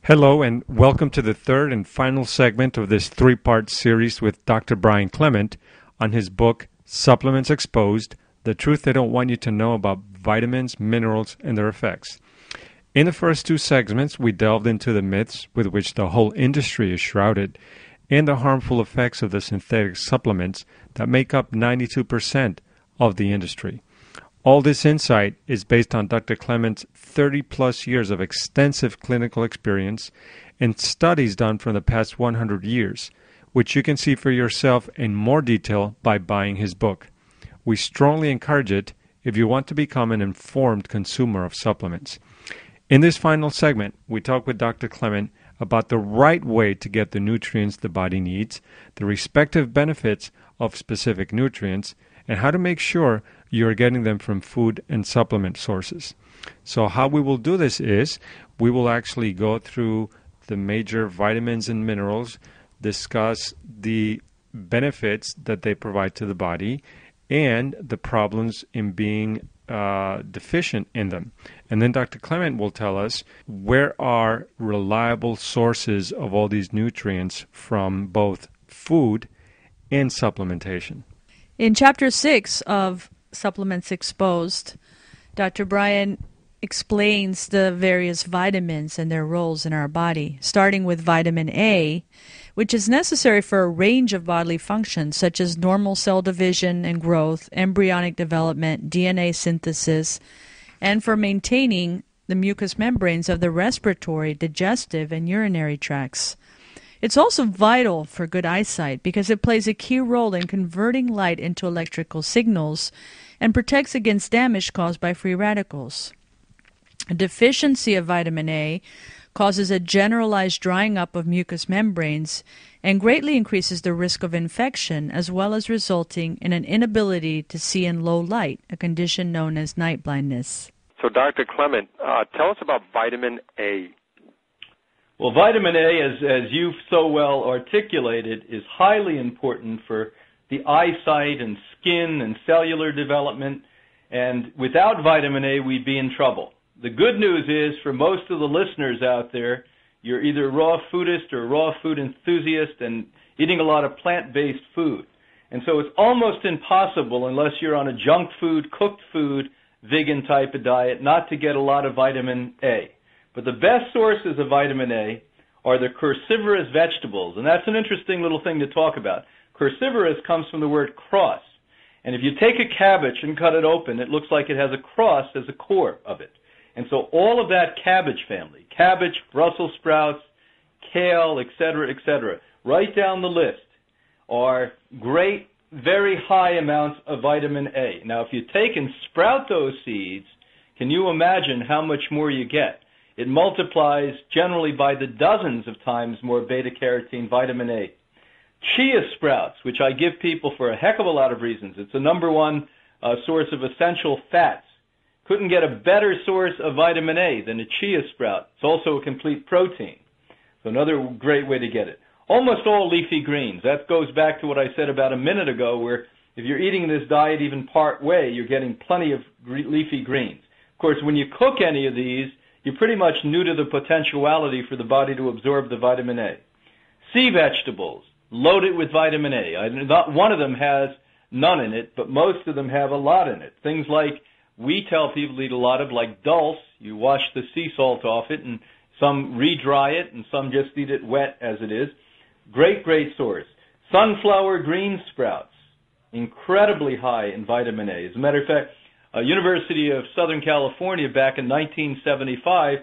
Hello and welcome to the third and final segment of this three-part series with Dr. Brian Clement on his book, Supplements Exposed, The Truth They Don't Want You to Know About Vitamins, Minerals, and Their Effects. In the first two segments, we delved into the myths with which the whole industry is shrouded and the harmful effects of the synthetic supplements that make up 92% of the industry. All this insight is based on Dr. Clement's 30-plus years of extensive clinical experience and studies done from the past 100 years, which you can see for yourself in more detail by buying his book. We strongly encourage it if you want to become an informed consumer of supplements. In this final segment, we talk with Dr. Clement about the right way to get the nutrients the body needs, the respective benefits of specific nutrients, and how to make sure you're getting them from food and supplement sources. So how we will do this is we will actually go through the major vitamins and minerals, discuss the benefits that they provide to the body, and the problems in being deficient in them. And then Dr. Clement will tell us where are reliable sources of all these nutrients from both food and supplementation. In Chapter 6 of Supplements Exposed, Dr. Brian explains the various vitamins and their roles in our body, starting with vitamin A, which is necessary for a range of bodily functions such as normal cell division and growth, embryonic development, DNA synthesis, and for maintaining the mucous membranes of the respiratory, digestive, and urinary tracts. It's also vital for good eyesight because it plays a key role in converting light into electrical signals and protects against damage caused by free radicals. A deficiency of vitamin A causes a generalized drying up of mucous membranes and greatly increases the risk of infection, as well as resulting in an inability to see in low light, a condition known as night blindness. So Dr. Clement, tell us about vitamin A. Well, vitamin A, as you've so well articulated, is highly important for the eyesight and skin and cellular development, and without vitamin A, we'd be in trouble. The good news is, for most of the listeners out there, you're either raw foodist or raw food enthusiast and eating a lot of plant-based food. And so it's almost impossible, unless you're on a junk food, cooked food, vegan type of diet, not to get a lot of vitamin A. But the best sources of vitamin A are the cruciferous vegetables, and that's an interesting little thing to talk about. Cruciferous comes from the word cross, and if you take a cabbage and cut it open, it looks like it has a cross as a core of it. And so all of that cabbage family, cabbage, Brussels sprouts, kale, etc., right down the list, are great, very high amounts of vitamin A. Now, if you take and sprout those seeds, can you imagine how much more you get? It multiplies generally by the dozens of times more beta-carotene, vitamin A. Chia sprouts, which I give people for a heck of a lot of reasons. It's the number one source of essential fats. Couldn't get a better source of vitamin A than a chia sprout. It's also a complete protein. So another great way to get it. Almost all leafy greens. That goes back to what I said about a minute ago, where if you're eating this diet even part way, you're getting plenty of leafy greens. Of course, when you cook any of these, you're pretty much new to the potentiality for the body to absorb the vitamin A. Sea vegetables, loaded with vitamin A. Not one of them has none in it, but most of them have a lot in it. Things like we tell people to eat a lot of, like dulse. You wash the sea salt off it, and some re-dry it, and some just eat it wet as it is. Great, great source. Sunflower green sprouts, incredibly high in vitamin A. As a matter of fact, University of Southern California back in 1975,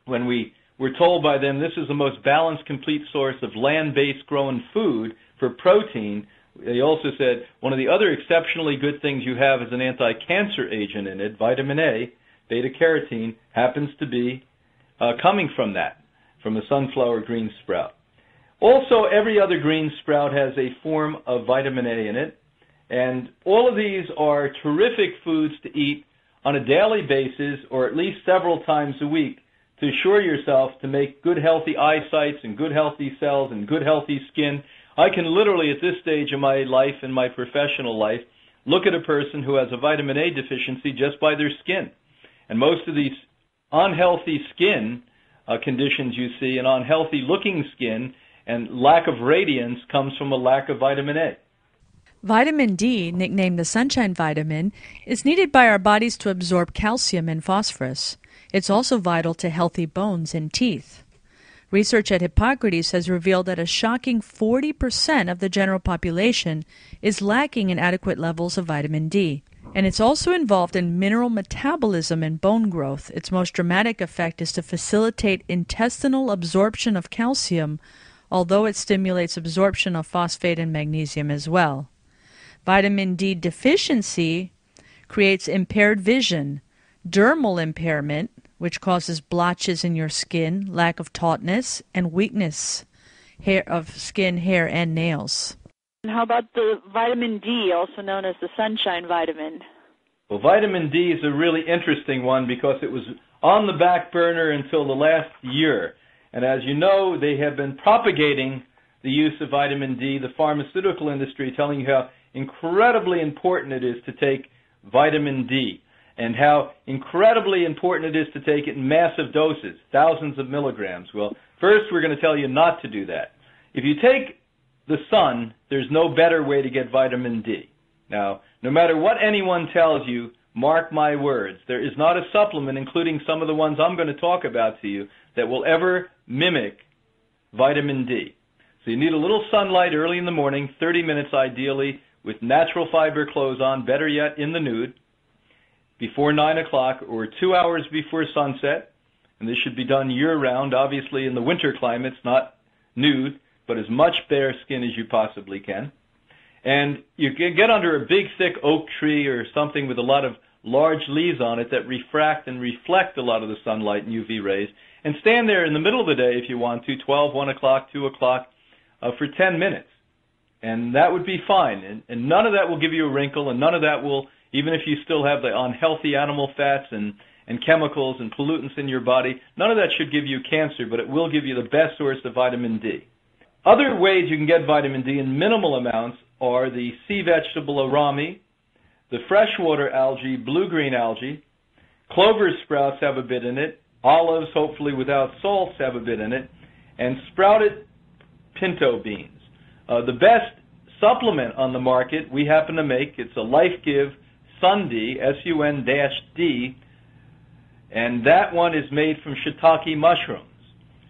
when we were told by them this is the most balanced, complete source of land-based grown food for protein, they also said one of the other exceptionally good things you have as an anti-cancer agent in it, vitamin A, beta-carotene, happens to be coming from that, from a sunflower green sprout. Also, every other green sprout has a form of vitamin A in it. And all of these are terrific foods to eat on a daily basis or at least several times a week to assure yourself to make good healthy eyesights and good healthy cells and good healthy skin. I can literally at this stage of my life and my professional life look at a person who has a vitamin A deficiency just by their skin. And most of these unhealthy skin conditions you see, and unhealthy-looking skin, and lack of radiance comes from a lack of vitamin A. Vitamin D, nicknamed the sunshine vitamin, is needed by our bodies to absorb calcium and phosphorus. It's also vital to healthy bones and teeth. Research at Hippocrates has revealed that a shocking 40% of the general population is lacking in adequate levels of vitamin D. And it's also involved in mineral metabolism and bone growth. Its most dramatic effect is to facilitate intestinal absorption of calcium, although it stimulates absorption of phosphate and magnesium as well. Vitamin D deficiency creates impaired vision, dermal impairment, which causes blotches in your skin, lack of tautness, and weakness of skin, hair, and nails. And how about the vitamin D, also known as the sunshine vitamin? Well, vitamin D is a really interesting one because it was on the back burner until the last year. And as you know, they have been propagating the use of vitamin D, the pharmaceutical industry telling you how incredibly important it is to take vitamin D, and how incredibly important it is to take it in massive doses, thousands of milligrams. Well, first we're going to tell you not to do that. If you take the sun, there's no better way to get vitamin D. Now, no matter what anyone tells you, mark my words, there is not a supplement, including some of the ones I'm going to talk about to you, that will ever mimic vitamin D. So you need a little sunlight early in the morning, 30 minutes ideally, with natural fiber clothes on, better yet in the nude, before 9 o'clock or 2 hours before sunset. And this should be done year-round, obviously in the winter climates, not nude, but as much bare skin as you possibly can. And you can get under a big, thick oak tree or something with a lot of large leaves on it that refract and reflect a lot of the sunlight and UV rays, and stand there in the middle of the day if you want to, 12, 1 o'clock, 2 o'clock, for 10 minutes. And that would be fine. And none of that will give you a wrinkle, and none of that will, even if you still have the unhealthy animal fats and chemicals and pollutants in your body, none of that should give you cancer, but it will give you the best source of vitamin D. Other ways you can get vitamin D in minimal amounts are the sea vegetable arami, the freshwater algae, blue-green algae, clover sprouts have a bit in it, olives, hopefully without salts, have a bit in it, and sprouted pinto beans. The best supplement on the market we happen to make, it's a Life Give Sun-D, S-U-N-D, and that one is made from shiitake mushrooms.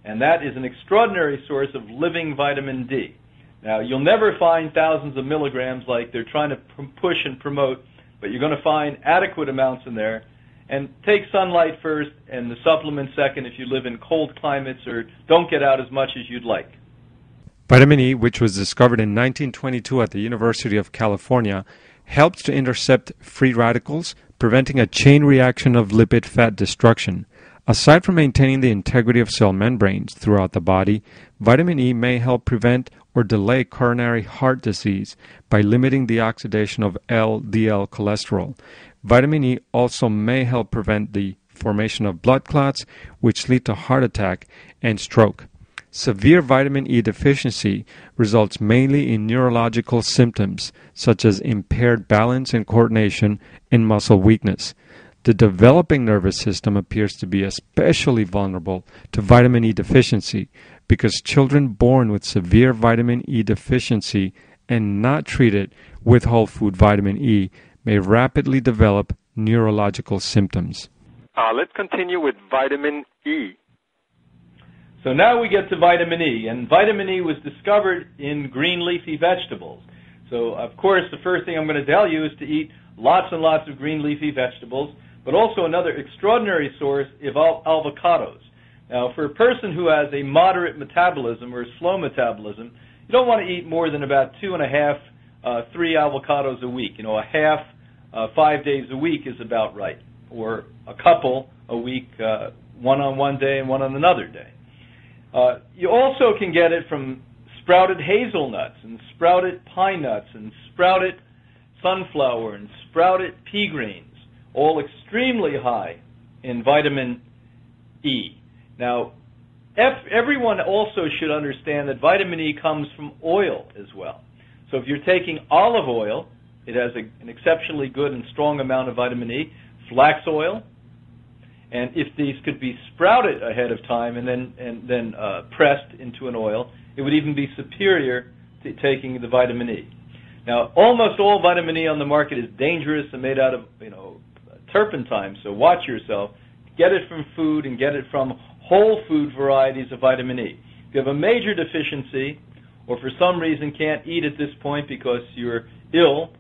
And that is an extraordinary source of living vitamin D. Now, you'll never find thousands of milligrams like they're trying to push and promote, but you're going to find adequate amounts in there. And take sunlight first and the supplement second if you live in cold climates or don't get out as much as you'd like. Vitamin E, which was discovered in 1922 at the University of California, helps to intercept free radicals, preventing a chain reaction of lipid fat destruction. Aside from maintaining the integrity of cell membranes throughout the body, vitamin E may help prevent or delay coronary heart disease by limiting the oxidation of LDL cholesterol. Vitamin E also may help prevent the formation of blood clots, which lead to heart attack and stroke. Severe vitamin E deficiency results mainly in neurological symptoms such as impaired balance and coordination and muscle weakness. The developing nervous system appears to be especially vulnerable to vitamin E deficiency because children born with severe vitamin E deficiency and not treated with whole food vitamin E may rapidly develop neurological symptoms. Let's continue with vitamin E. So now we get to vitamin E, and vitamin E was discovered in green leafy vegetables. So, of course, the first thing I'm going to tell you is to eat lots and lots of green leafy vegetables, but also another extraordinary source is avocados. Now, for a person who has a moderate metabolism or a slow metabolism, you don't want to eat more than about 2.5, 3 avocados a week. You know, a half, 5 days a week is about right, or a couple a week, one on one day and one on another day. You also can get it from sprouted hazelnuts and sprouted pine nuts and sprouted sunflower and sprouted pea greens, all extremely high in vitamin E. Now, everyone also should understand that vitamin E comes from oil as well. So if you're taking olive oil, it has an exceptionally good and strong amount of vitamin E, flax oil, And if these could be sprouted ahead of time and then pressed into an oil, it would even be superior to taking the vitamin E. Now, almost all vitamin E on the market is dangerous and made out of, turpentine, so watch yourself. Get it from food and get it from whole food varieties of vitamin E. If you have a major deficiency or for some reason can't eat at this point because you're ill,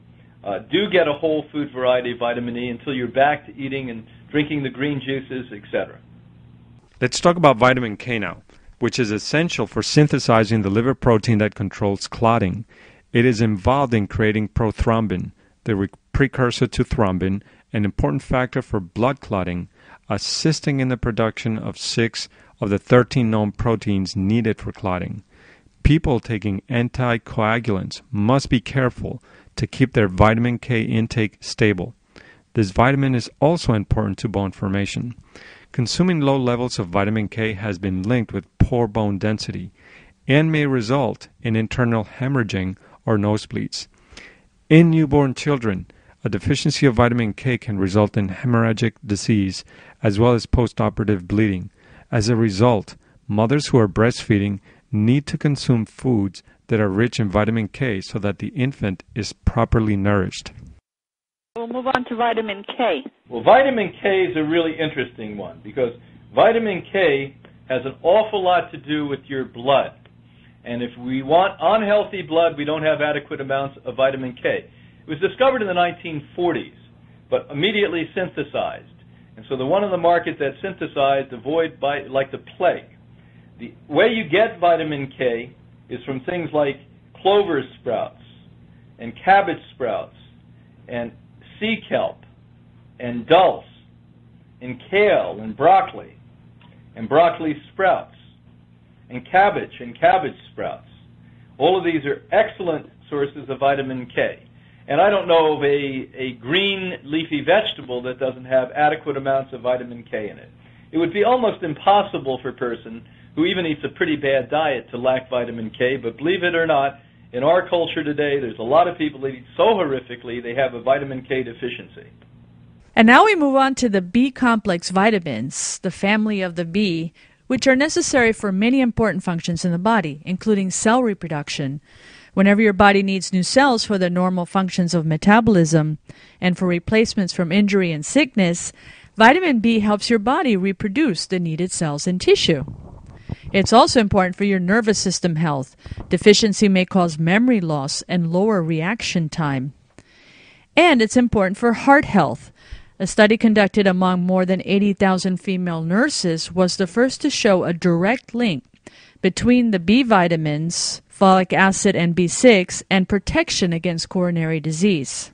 do get a whole food variety of vitamin E until you're back to eating and drinking the green juices, etc. Let's talk about vitamin K now, which is essential for synthesizing the liver protein that controls clotting. It is involved in creating prothrombin, the precursor to thrombin, an important factor for blood clotting, assisting in the production of 6 of the 13 known proteins needed for clotting. People taking anticoagulants must be careful to keep their vitamin K intake stable. This vitamin is also important to bone formation. Consuming low levels of vitamin K has been linked with poor bone density and may result in internal hemorrhaging or nosebleeds. In newborn children, a deficiency of vitamin K can result in hemorrhagic disease as well as postoperative bleeding. As a result, mothers who are breastfeeding need to consume foods that are rich in vitamin K so that the infant is properly nourished. We'll move on to vitamin K. Well, vitamin K is a really interesting one because vitamin K has an awful lot to do with your blood. And if we want unhealthy blood, we don't have adequate amounts of vitamin K. It was discovered in the 1940s, but immediately synthesized. And so the one on the market that's synthesized, avoid like the plague. The way you get vitamin K is from things like clover sprouts and cabbage sprouts and sea kelp and dulse and kale and broccoli sprouts and cabbage sprouts. All of these are excellent sources of vitamin K. And I don't know of a green leafy vegetable that doesn't have adequate amounts of vitamin K in it. It would be almost impossible for a person who even eats a pretty bad diet to lack vitamin K, but believe it or not, in our culture today, there's a lot of people that eat so horrifically they have a vitamin K deficiency. And now we move on to the B-complex vitamins, the family of the B, which are necessary for many important functions in the body, including cell reproduction. Whenever your body needs new cells for the normal functions of metabolism and for replacements from injury and sickness, vitamin B helps your body reproduce the needed cells and tissue. It's also important for your nervous system health. Deficiency may cause memory loss and lower reaction time. And it's important for heart health. A study conducted among more than 80,000 female nurses was the first to show a direct link between the B vitamins, folic acid and B6, and protection against coronary disease.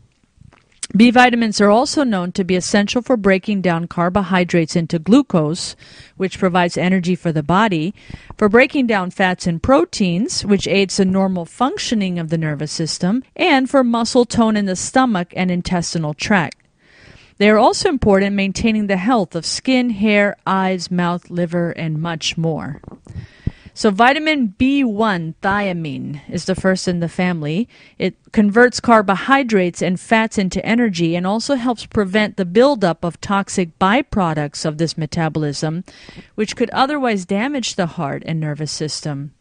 B vitamins are also known to be essential for breaking down carbohydrates into glucose, which provides energy for the body, for breaking down fats and proteins, which aids the normal functioning of the nervous system, and for muscle tone in the stomach and intestinal tract. They are also important in maintaining the health of skin, hair, eyes, mouth, liver, and much more. So vitamin B1, thiamine, is the first in the family. It converts carbohydrates and fats into energy and also helps prevent the buildup of toxic byproducts of this metabolism, which could otherwise damage the heart and nervous system.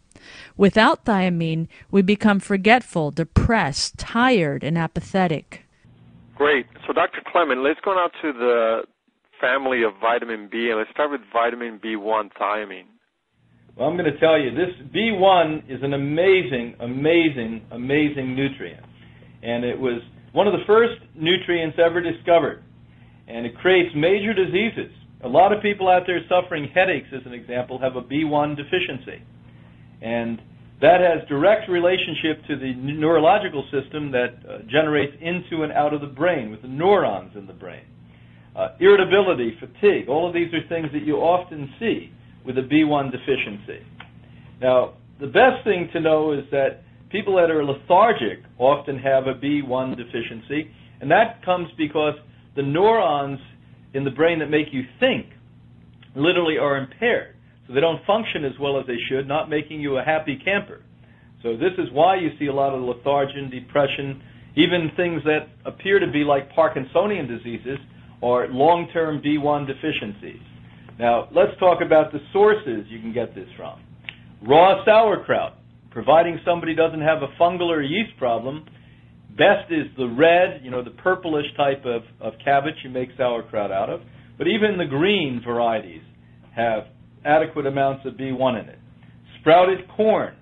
Without thiamine, we become forgetful, depressed, tired, and apathetic. Great. So Dr. Clement, let's go now to the family of vitamin B, and let's start with vitamin B1, thiamine. Well, I'm going to tell you, this B1 is an amazing nutrient. And it was one of the first nutrients ever discovered. And it creates major diseases. A lot of people out there suffering headaches, as an example, have a B1 deficiency. And that has direct relationship to the neurological system that generates into and out of the brain, with the neurons in the brain. Irritability, fatigue, all of these are things that you often see with a B1 deficiency. Now, the best thing to know is that people that are lethargic often have a B1 deficiency, and that comes because the neurons in the brain that make you think literally are impaired. So they don't function as well as they should, not making you a happy camper. So this is why you see a lot of lethargy, depression, even things that appear to be like Parkinsonian diseases or long-term B1 deficiencies. Now, let's talk about the sources you can get this from. Raw sauerkraut, providing somebody doesn't have a fungal or yeast problem. Best is the red, the purplish type of cabbage you make sauerkraut out of. But even the green varieties have adequate amounts of B1 in it. Sprouted corn,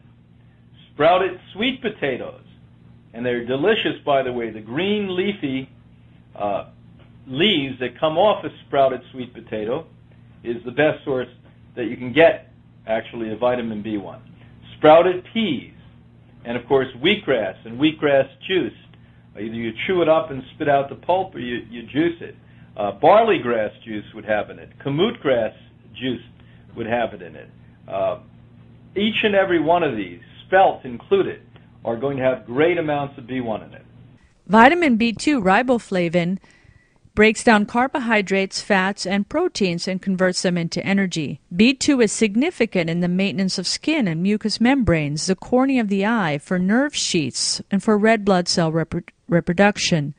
sprouted sweet potatoes, and they're delicious, by the way. The green leafy leaves that come off a sprouted sweet potato is the best source that you can get, actually, of vitamin B1. Sprouted peas, and of course wheatgrass and wheatgrass juice. Either you chew it up and spit out the pulp, or you juice it. Barley grass juice would have in it. Kamut grass juice would have it in it. Each and every one of these, spelt included, are going to have great amounts of B1 in it. Vitamin B2, riboflavin, breaks down carbohydrates, fats, and proteins and converts them into energy. B2 is significant in the maintenance of skin and mucous membranes, the cornea of the eye, for nerve sheaths, and for red blood cell reproduction.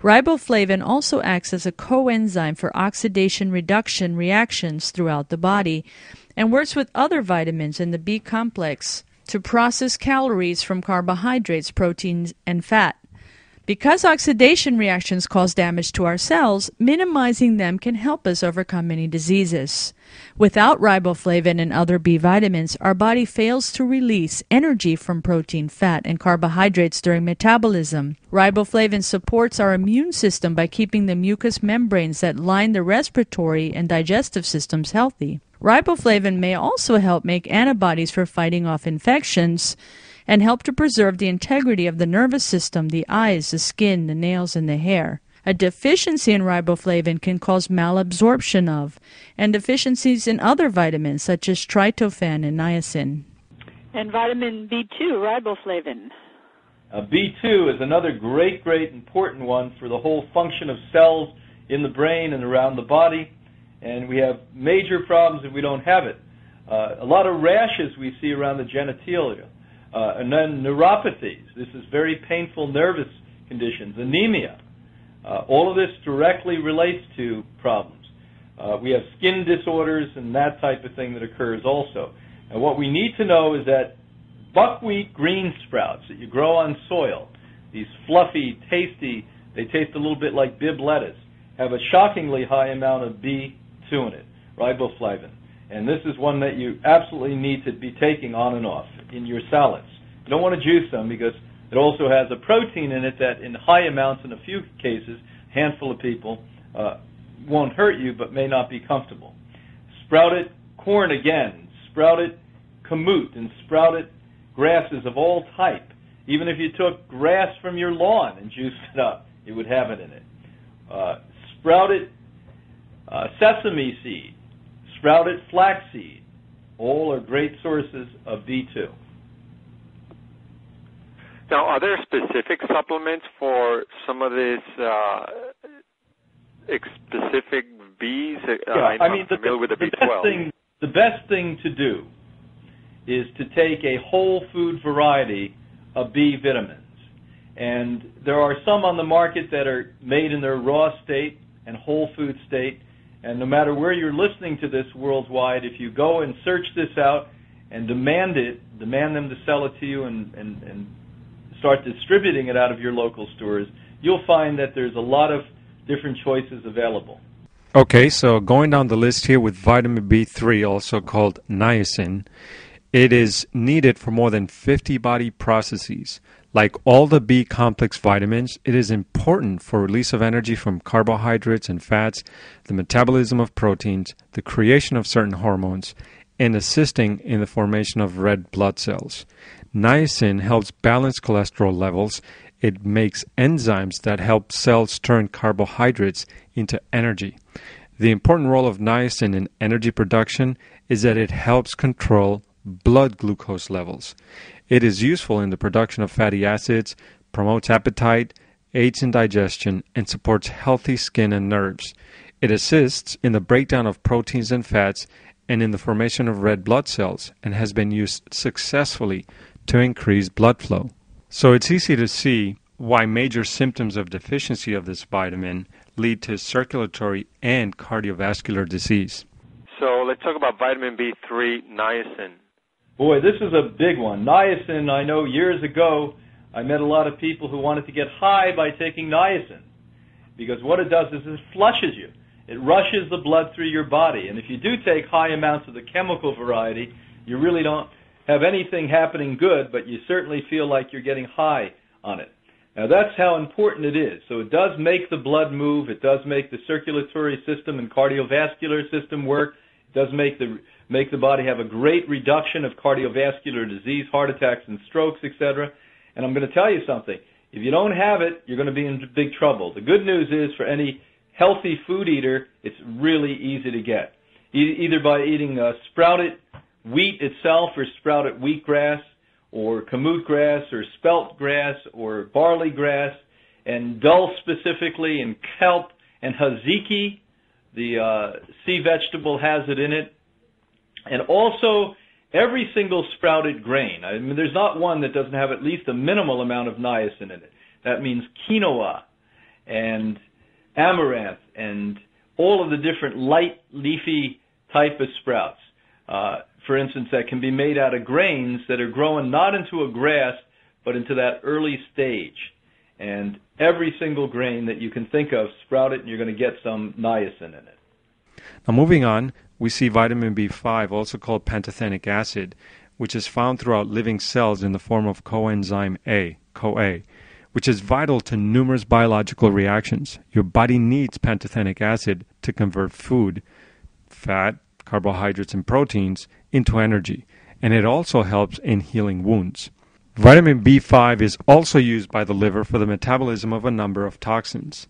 Riboflavin also acts as a coenzyme for oxidation reduction reactions throughout the body and works with other vitamins in the B complex to process calories from carbohydrates, proteins, and fat. Because oxidation reactions cause damage to our cells, minimizing them can help us overcome many diseases. Without riboflavin and other B vitamins, our body fails to release energy from protein, fat, and carbohydrates during metabolism. Riboflavin supports our immune system by keeping the mucous membranes that line the respiratory and digestive systems healthy. Riboflavin may also help make antibodies for fighting off infections and help to preserve the integrity of the nervous system, the eyes, the skin, the nails, and the hair. A deficiency in riboflavin can cause malabsorption of, and deficiencies in other vitamins such as tryptophan and niacin. And vitamin B2, riboflavin. B2 is another great important one for the whole function of cells in the brain and around the body, and we have major problems if we don't have it. A lot of rashes we see around the genitalia. And then neuropathies. This is very painful nervous conditions. Anemia. All of this directly relates to problems. We have skin disorders and that type of thing that occurs also. And what we need to know is that buckwheat green sprouts that you grow on soil, these fluffy, tasty, they taste a little bit like Bibb lettuce, have a shockingly high amount of B2 in it, riboflavin. And this is one that you absolutely need to be taking on and off in your salads. You don't want to juice them because it also has a protein in it that in high amounts in a few cases, a handful of people, won't hurt you but may not be comfortable. Sprouted corn again, sprouted kamut, and sprouted grasses of all type. Even if you took grass from your lawn and juiced it up, it would have it in it. Sprouted sesame seed, sprouted flaxseed, all are great sources of B2. Now, are there specific supplements for some of these specific Bs? I'm familiar with the B12. The best thing to do is to take a whole food variety of B vitamins. And there are some on the market that are made in their raw state and whole food state. And no matter where you're listening to this worldwide, if you go and search this out and demand them to sell it to you and start distributing it out of your local stores, you'll find that there's a lot of different choices available. Okay, so going down the list here with vitamin B3, also called niacin, it is needed for more than 50 body processes. Like all the B complex vitamins, it is important for release of energy from carbohydrates and fats, the metabolism of proteins, the creation of certain hormones, and assisting in the formation of red blood cells. Niacin helps balance cholesterol levels. It makes enzymes that help cells turn carbohydrates into energy. The important role of niacin in energy production is that it helps control blood glucose levels. It is useful in the production of fatty acids, promotes appetite, aids in digestion, and supports healthy skin and nerves. It assists in the breakdown of proteins and fats and in the formation of red blood cells, and has been used successfully to increase blood flow. So it's easy to see why major symptoms of deficiency of this vitamin lead to circulatory and cardiovascular disease. So let's talk about vitamin B3, niacin. Boy, this is a big one. Niacin, I know years ago I met a lot of people who wanted to get high by taking niacin, because what it does is it flushes you. It rushes the blood through your body, and if you do take high amounts of the chemical variety, you really don't have anything happening good, but you certainly feel like you're getting high on it. Now that's how important it is. So it does make the blood move, it does make the circulatory system and cardiovascular system work, it does make the body have a great reduction of cardiovascular disease, heart attacks and strokes, etc. And I'm going to tell you something. If you don't have it, you're going to be in big trouble. The good news is for any healthy food eater, it's really easy to get. Either by eating sprouted wheat itself or sprouted wheatgrass or kamut grass or spelt grass or barley grass, and dulse specifically, and kelp and haziki, the sea vegetable has it in it. And also every single sprouted grain. I mean, there's not one that doesn't have at least a minimal amount of niacin in it. That means quinoa and amaranth and all of the different light leafy type of sprouts. For instance, that can be made out of grains that are growing not into a grass, but into that early stage. And every single grain that you can think of, sprout it, and you're going to get some niacin in it. Now moving on, we see vitamin B5, also called pantothenic acid, which is found throughout living cells in the form of coenzyme A, CoA, which is vital to numerous biological reactions. Your body needs pantothenic acid to convert food, fat, carbohydrates, and proteins into energy, and it also helps in healing wounds. Vitamin B5 is also used by the liver for the metabolism of a number of toxins.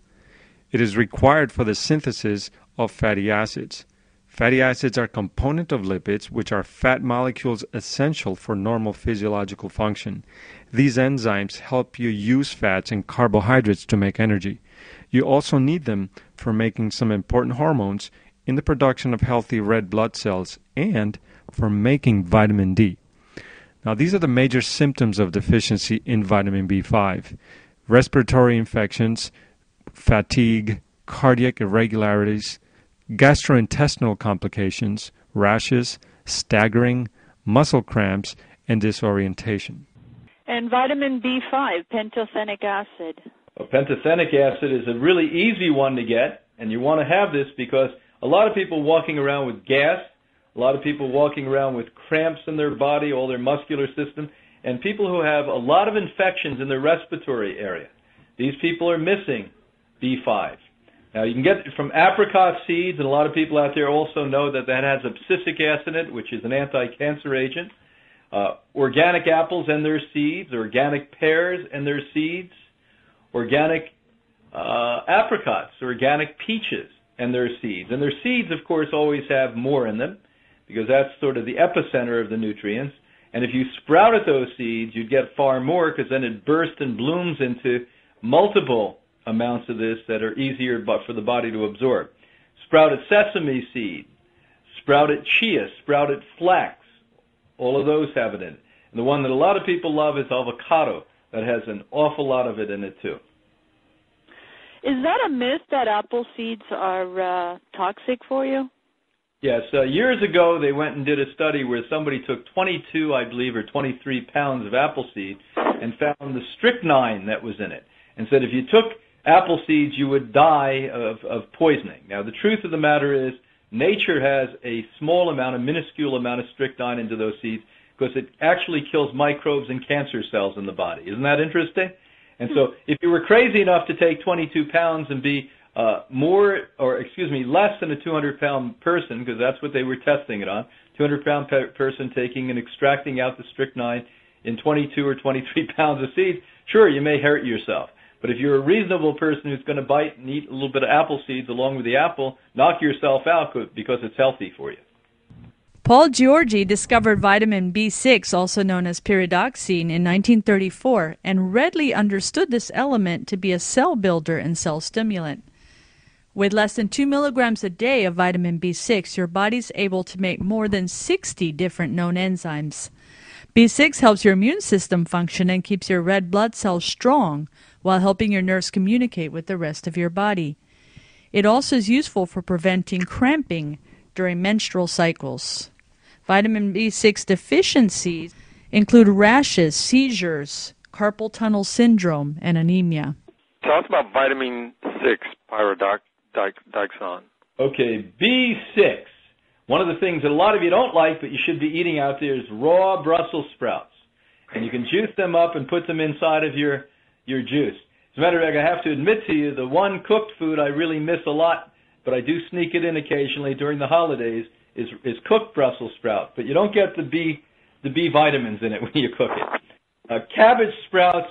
It is required for the synthesis of fatty acids. Fatty acids are a component of lipids, which are fat molecules essential for normal physiological function. These enzymes help you use fats and carbohydrates to make energy. You also need them for making some important hormones, in the production of healthy red blood cells, and for making vitamin D. Now, these are the major symptoms of deficiency in vitamin B5. Respiratory infections, fatigue, cardiac irregularities, gastrointestinal complications, rashes, staggering, muscle cramps, and disorientation. And vitamin B5, pantothenic acid. Well, pantothenic acid is a really easy one to get, and you want to have this because a lot of people walking around with gas, a lot of people walking around with cramps in their body, all their muscular system, and people who have a lot of infections in their respiratory area. These people are missing B5. Now, you can get it from apricot seeds, and a lot of people out there also know that that has abscisic acid in it, which is an anti-cancer agent. Organic apples and their seeds, organic pears and their seeds, organic apricots, organic peaches and their seeds. And their seeds, of course, always have more in them because that's sort of the epicenter of the nutrients. And if you sprouted those seeds, you'd get far more because then it bursts and blooms into multiple amounts of this that are easier for the body to absorb. Sprouted sesame seed, sprouted chia, sprouted flax, all of those have it in it. And the one that a lot of people love is avocado. That has an awful lot of it in it too. Is that a myth that apple seeds are toxic for you? Yes. Years ago, they went and did a study where somebody took 22, I believe, or 23 pounds of apple seed and found the strychnine that was in it and said if you took apple seeds, you would die of poisoning. Now, the truth of the matter is nature has a small amount, a minuscule amount of strychnine into those seeds because it actually kills microbes and cancer cells in the body. Isn't that interesting? And so if you were crazy enough to take 22 pounds and be less than a 200-pound person, because that's what they were testing it on, 200-pound person taking and extracting out the strychnine in 22 or 23 pounds of seeds, sure, you may hurt yourself. But if you're a reasonable person who's going to bite and eat a little bit of apple seeds along with the apple, knock yourself out because it's healthy for you. Paul Giorgi discovered vitamin B6, also known as pyridoxine, in 1934 and readily understood this element to be a cell builder and cell stimulant. With less than 2 milligrams a day of vitamin B6, your body's able to make more than 60 different known enzymes. B6 helps your immune system function and keeps your red blood cells strong, while helping your nerves communicate with the rest of your body. It also is useful for preventing cramping during menstrual cycles. Vitamin B6 deficiencies include rashes, seizures, carpal tunnel syndrome, and anemia. Tell us about vitamin 6, pyridoxine. Okay, B6. One of the things that a lot of you don't like, but you should be eating out there, is raw Brussels sprouts. And you can juice them up and put them inside of your juice. As a matter of fact, I have to admit to you, the one cooked food I really miss a lot, but I do sneak it in occasionally during the holidays, is cooked Brussels sprout. But you don't get the B vitamins in it when you cook it. Cabbage sprouts,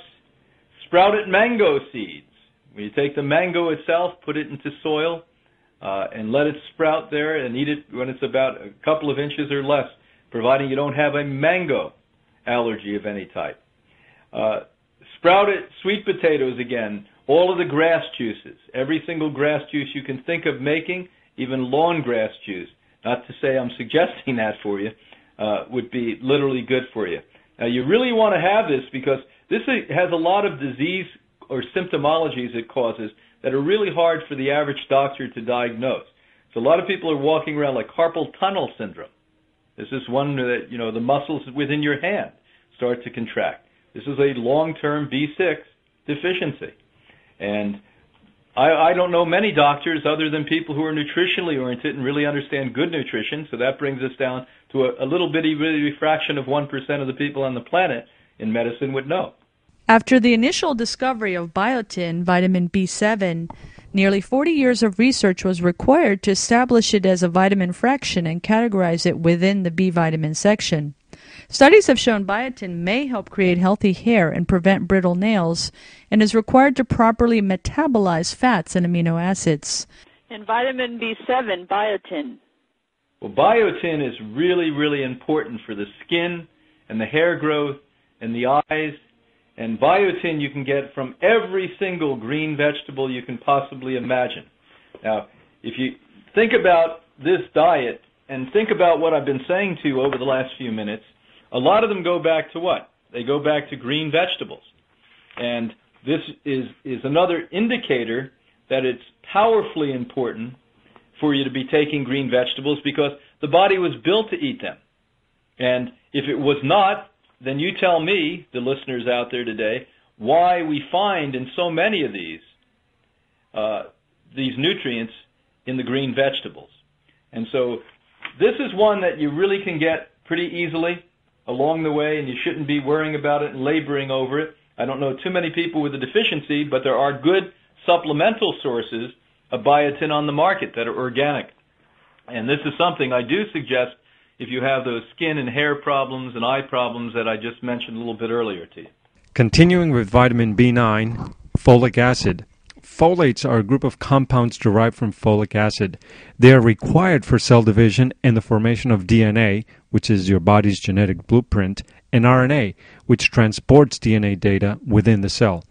sprouted mango seeds. When you take the mango itself, put it into soil, and let it sprout there, and eat it when it's about a couple of inches or less, providing you don't have a mango allergy of any type. Sprouted sweet potatoes again, all of the grass juices, every single grass juice you can think of making, even lawn grass juice. Not to say I'm suggesting that for you, would be literally good for you. Now, you really want to have this because this has a lot of disease or symptomologies it causes that are really hard for the average doctor to diagnose. So a lot of people are walking around like carpal tunnel syndrome. This is one that, the muscles within your hand start to contract. This is a long-term B6 deficiency. And I don't know many doctors other than people who are nutritionally oriented and really understand good nutrition, so that brings us down to a little bitty fraction of 1% of the people on the planet in medicine would know. After the initial discovery of biotin, vitamin B7, nearly 40 years of research was required to establish it as a vitamin fraction and categorize it within the B vitamin section. Studies have shown biotin may help create healthy hair and prevent brittle nails, and is required to properly metabolize fats and amino acids. And vitamin B7, biotin. Well, biotin is really, really important for the skin and the hair growth and the eyes. And biotin you can get from every single green vegetable you can possibly imagine. Now, if you think about this diet and think about what I've been saying to you over the last few minutes, a lot of them go back to what? They go back to green vegetables. And this is another indicator that it's powerfully important for you to be taking green vegetables because the body was built to eat them. And if it was not, then you tell me, the listeners out there today, why we find in so many of these nutrients in the green vegetables. And so this is one that you really can get pretty easily along the way, and you shouldn't be worrying about it and laboring over it. I don't know too many people with a deficiency, but there are good supplemental sources of biotin on the market that are organic. And this is something I do suggest if you have those skin and hair problems and eye problems that I just mentioned a little bit earlier to you. Continuing with vitamin B9, folic acid. Folates are a group of compounds derived from folic acid. They are required for cell division and the formation of DNA, which is your body's genetic blueprint, and RNA, which transports DNA data within the cell,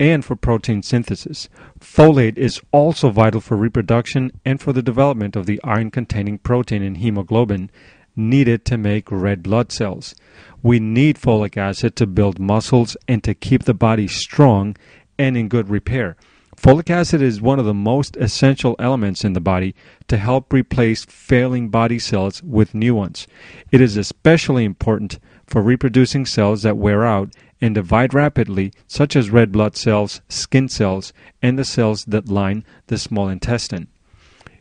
and for protein synthesis. Folate is also vital for reproduction and for the development of the iron-containing protein in hemoglobin, needed to make red blood cells. We need folic acid to build muscles and to keep the body strong and in good repair. Folic acid is one of the most essential elements in the body to help replace failing body cells with new ones. It is especially important for reproducing cells that wear out and divide rapidly, such as red blood cells, skin cells, and the cells that line the small intestine.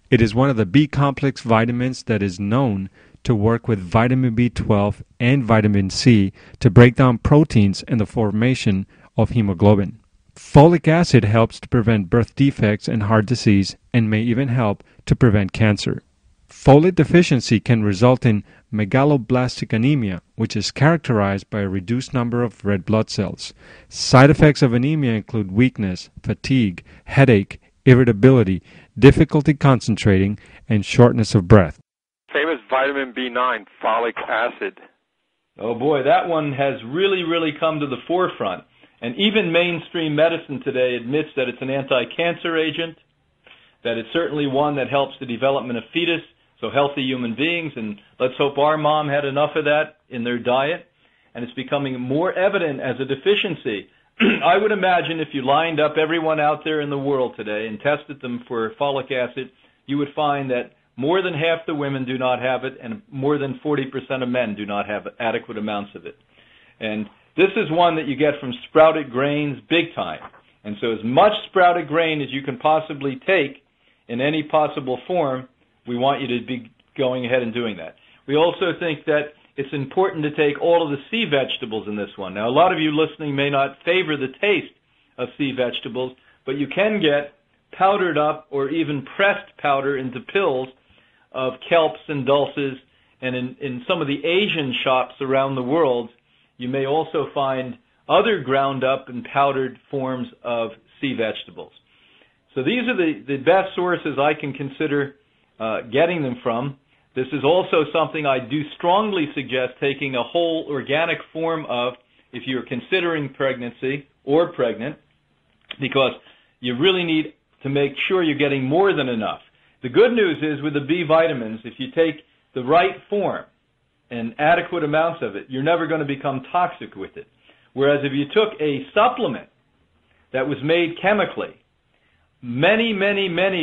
It is one of the B-complex vitamins that is known to work with vitamin B12 and vitamin C to break down proteins and the formation of hemoglobin. Folic acid helps to prevent birth defects and heart disease and may even help to prevent cancer. Folate deficiency can result in megaloblastic anemia, which is characterized by a reduced number of red blood cells. Side effects of anemia include weakness, fatigue, headache, irritability, difficulty concentrating, and shortness of breath. Famous vitamin B9, folic acid. Oh boy, that one has really, really come to the forefront. And even mainstream medicine today admits that it's an anti-cancer agent, that it's certainly one that helps the development of fetus, so healthy human beings, and let's hope our mom had enough of that in their diet. And it's becoming more evident as a deficiency I would imagine if you lined up everyone out there in the world today and tested them for folic acid, you would find that more than half the women do not have it, and more than 40% of men do not have adequate amounts of it. And this is one that you get from sprouted grains big time. And so as much sprouted grain as you can possibly take in any possible form, we want you to be going ahead and doing that. We also think that it's important to take all of the sea vegetables in this one. Now, a lot of you listening may not favor the taste of sea vegetables, but you can get powdered up or even pressed powder into pills of kelps and dulses, and in some of the Asian shops around the world, you may also find other ground up and powdered forms of sea vegetables. So these are the best sources I can consider getting them from. This is also something I do strongly suggest taking a whole organic form of if you're considering pregnancy or pregnant, because you really need to make sure you're getting more than enough. The good news is with the B vitamins, if you take the right form and adequate amounts of it, you're never going to become toxic with it. Whereas if you took a supplement that was made chemically, many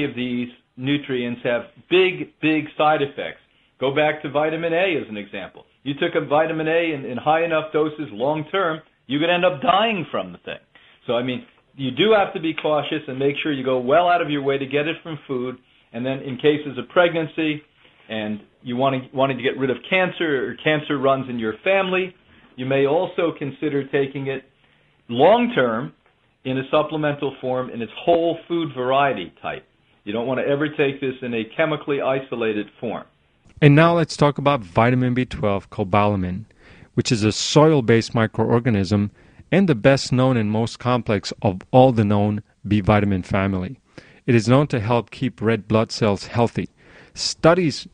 of these nutrients have big side effects. Go back to vitamin A as an example. You took a vitamin A in high enough doses long term, you could end up dying from the thing. So, I mean, you do have to be cautious and make sure you go well out of your way to get it from food. And then in cases of pregnancy and you wanting to get rid of cancer or cancer runs in your family, you may also consider taking it long term in a supplemental form in its whole food variety type. You don't want to ever take this in a chemically isolated form. And now let's talk about vitamin B12, cobalamin, which is a soil-based microorganism and the best known and most complex of all the known B vitamin family. It is known to help keep red blood cells healthy. Studies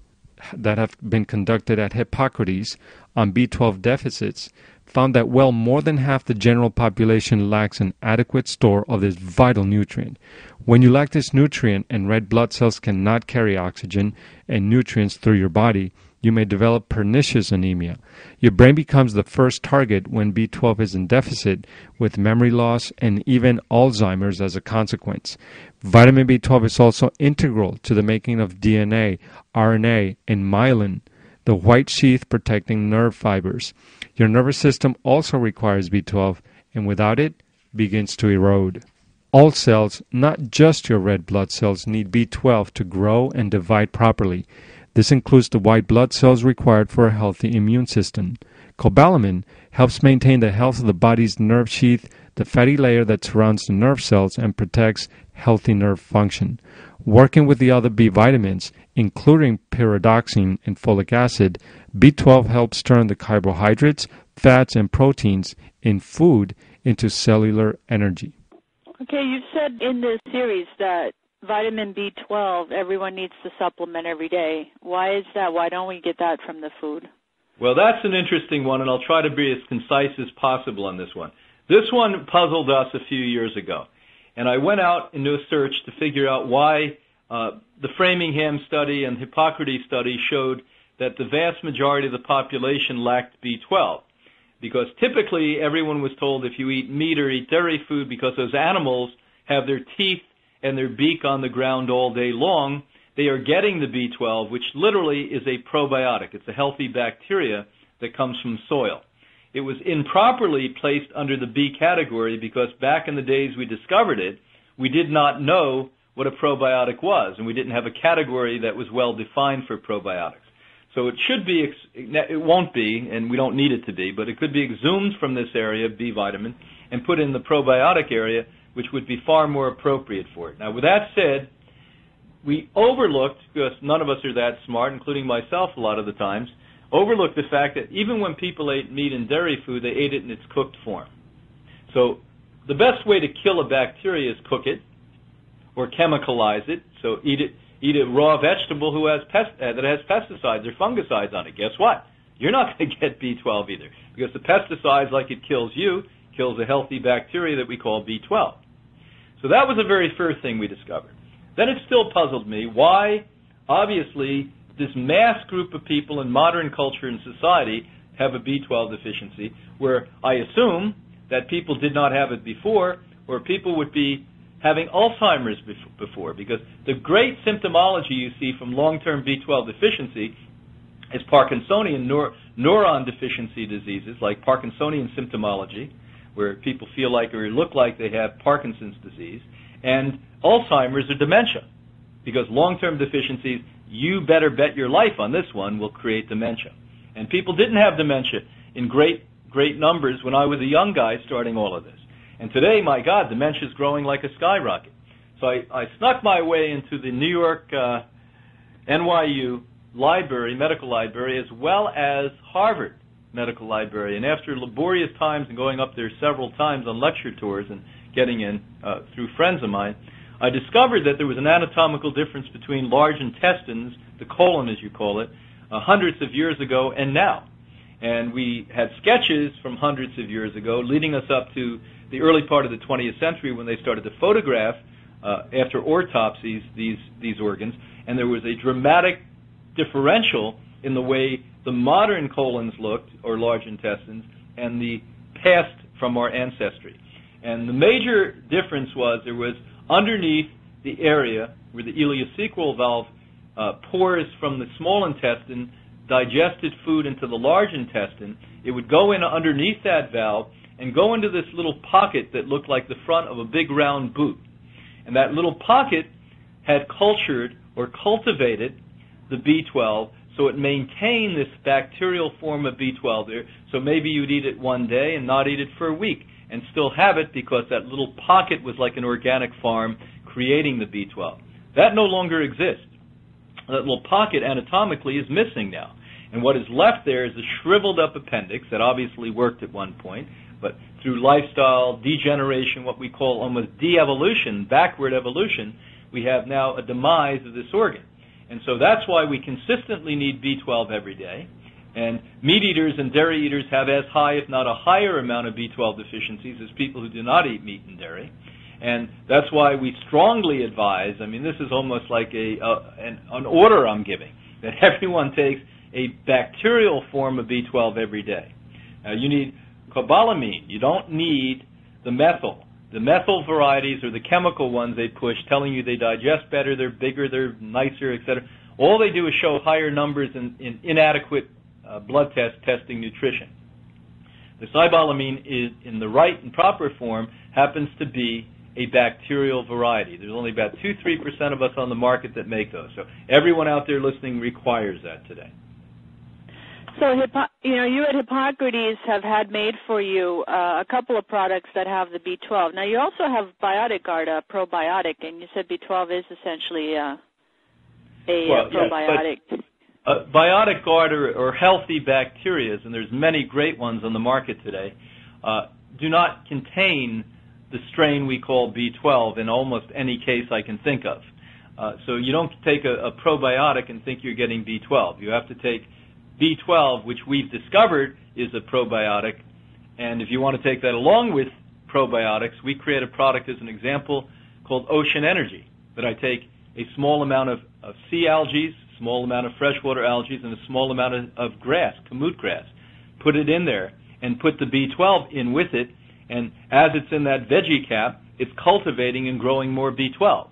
that have been conducted at Hippocrates on B12 deficits found that well more than half the general population lacks an adequate store of this vital nutrient. When you lack this nutrient and red blood cells cannot carry oxygen and nutrients through your body, you may develop pernicious anemia. Your brain becomes the first target when B12 is in deficit, with memory loss and even Alzheimer's as a consequence. Vitamin B12 is also integral to the making of DNA, RNA, and myelin, the white sheath protecting nerve fibers. Your nervous system also requires B12, and without it, begins to erode. All cells, not just your red blood cells, need B12 to grow and divide properly. This includes the white blood cells required for a healthy immune system. Cobalamin helps maintain the health of the body's nerve sheath, the fatty layer that surrounds the nerve cells, and protects healthy nerve function. Working with the other B vitamins, including pyridoxine and folic acid, B12 helps turn the carbohydrates, fats, and proteins in food into cellular energy. Okay, you said in this series that vitamin B12, everyone needs to supplement every day. Why is that? Why don't we get that from the food? Well, that's an interesting one, and I'll try to be as concise as possible on this one. This one puzzled us a few years ago, and I went out into a search to figure out why the Framingham study and Hippocrates study showed that the vast majority of the population lacked B12. Because typically everyone was told if you eat meat or eat dairy food, because those animals have their teeth and their beak on the ground all day long, they are getting the B12, which literally is a probiotic. It's a healthy bacteria that comes from soil. It was improperly placed under the B category because back in the days we discovered it, we did not know what a probiotic was, and we didn't have a category that was well defined for probiotics. So it should be, it won't be, and we don't need it to be, but it could be exhumed from this area, B vitamin, and put in the probiotic area, which would be far more appropriate for it. Now, with that said, we overlooked, because none of us are that smart, including myself a lot of the times, overlooked the fact that even when people ate meat and dairy food, they ate it in its cooked form. So the best way to kill a bacteria is cook it or chemicalize it. So eat a raw vegetable that has pesticides or fungicides on it. Guess what? You're not going to get B12 either, because the pesticides, like it kills you, kills a healthy bacteria that we call B12. So that was the very first thing we discovered. Then it still puzzled me why, obviously, this mass group of people in modern culture and society have a B12 deficiency, where I assume that people did not have it before, or people would be having Alzheimer's before, because the great symptomology you see from long-term B12 deficiency is Parkinsonian neuron deficiency diseases, like Parkinsonian symptomology, where people feel like or look like they have Parkinson's disease, and Alzheimer's or dementia, because long-term deficiencies, you better bet your life on this one, will create dementia. And people didn't have dementia in great numbers when I was a young guy starting all of this. And today, my God, dementia is growing like a skyrocket. So I snuck my way into the New York NYU library, medical library, as well as Harvard Medical Library. And after laborious times and going up there several times on lecture tours and getting in through friends of mine, I discovered that there was an anatomical difference between large intestines, the colon as you call it, hundreds of years ago and now. And we had sketches from hundreds of years ago leading us up to the early part of the 20th century when they started to photograph, after autopsies, these organs. And there was a dramatic differential in the way the modern colons looked, or large intestines, and the past from our ancestry. And the major difference was there was underneath the area where the ileocecal valve pours from the small intestine digested food into the large intestine, it would go in underneath that valve and go into this little pocket that looked like the front of a big round boot. And that little pocket had cultured or cultivated the B12, so it maintained this bacterial form of B12 there. So maybe you'd eat it one day and not eat it for a week and still have it because that little pocket was like an organic farm creating the B12. That no longer exists. That little pocket anatomically is missing now. And what is left there is a shriveled up appendix that obviously worked at one point, but through lifestyle degeneration, what we call almost de-evolution, backward evolution, we have now a demise of this organ. And so that's why we consistently need B12 every day. And meat eaters and dairy eaters have as high, if not a higher amount of B12 deficiencies as people who do not eat meat and dairy. And that's why we strongly advise, I mean, this is almost like an order I'm giving, that everyone takes a bacterial form of B12 every day. Now, you need cobalamin. You don't need the methyl. The methyl varieties are the chemical ones they push, telling you they digest better, they're bigger, they're nicer, etc. All they do is show higher numbers in inadequate blood testing nutrition. The cobalamin is, in the right and proper form, happens to be a bacterial variety. There's only about 2-3% of us on the market that make those. So everyone out there listening requires that today. So, you at Hippocrates have had made for you a couple of products that have the B12. Now, you also have Biotic Guard, a probiotic, and you said B12 is essentially a probiotic. Yes, Biotic Guard or healthy bacteria, and there's many great ones on the market today, do not contain the strain we call B12 in almost any case I can think of. So you don't take a probiotic and think you're getting B12. You have to take B12, which we've discovered is a probiotic, and if you want to take that along with probiotics, we create a product as an example called Ocean Energy, that I take a small amount of sea algae, small amount of freshwater algae, and a small amount of grass, kamut grass, put it in there, and put the B12 in with it, and as it's in that veggie cap, it's cultivating and growing more B12.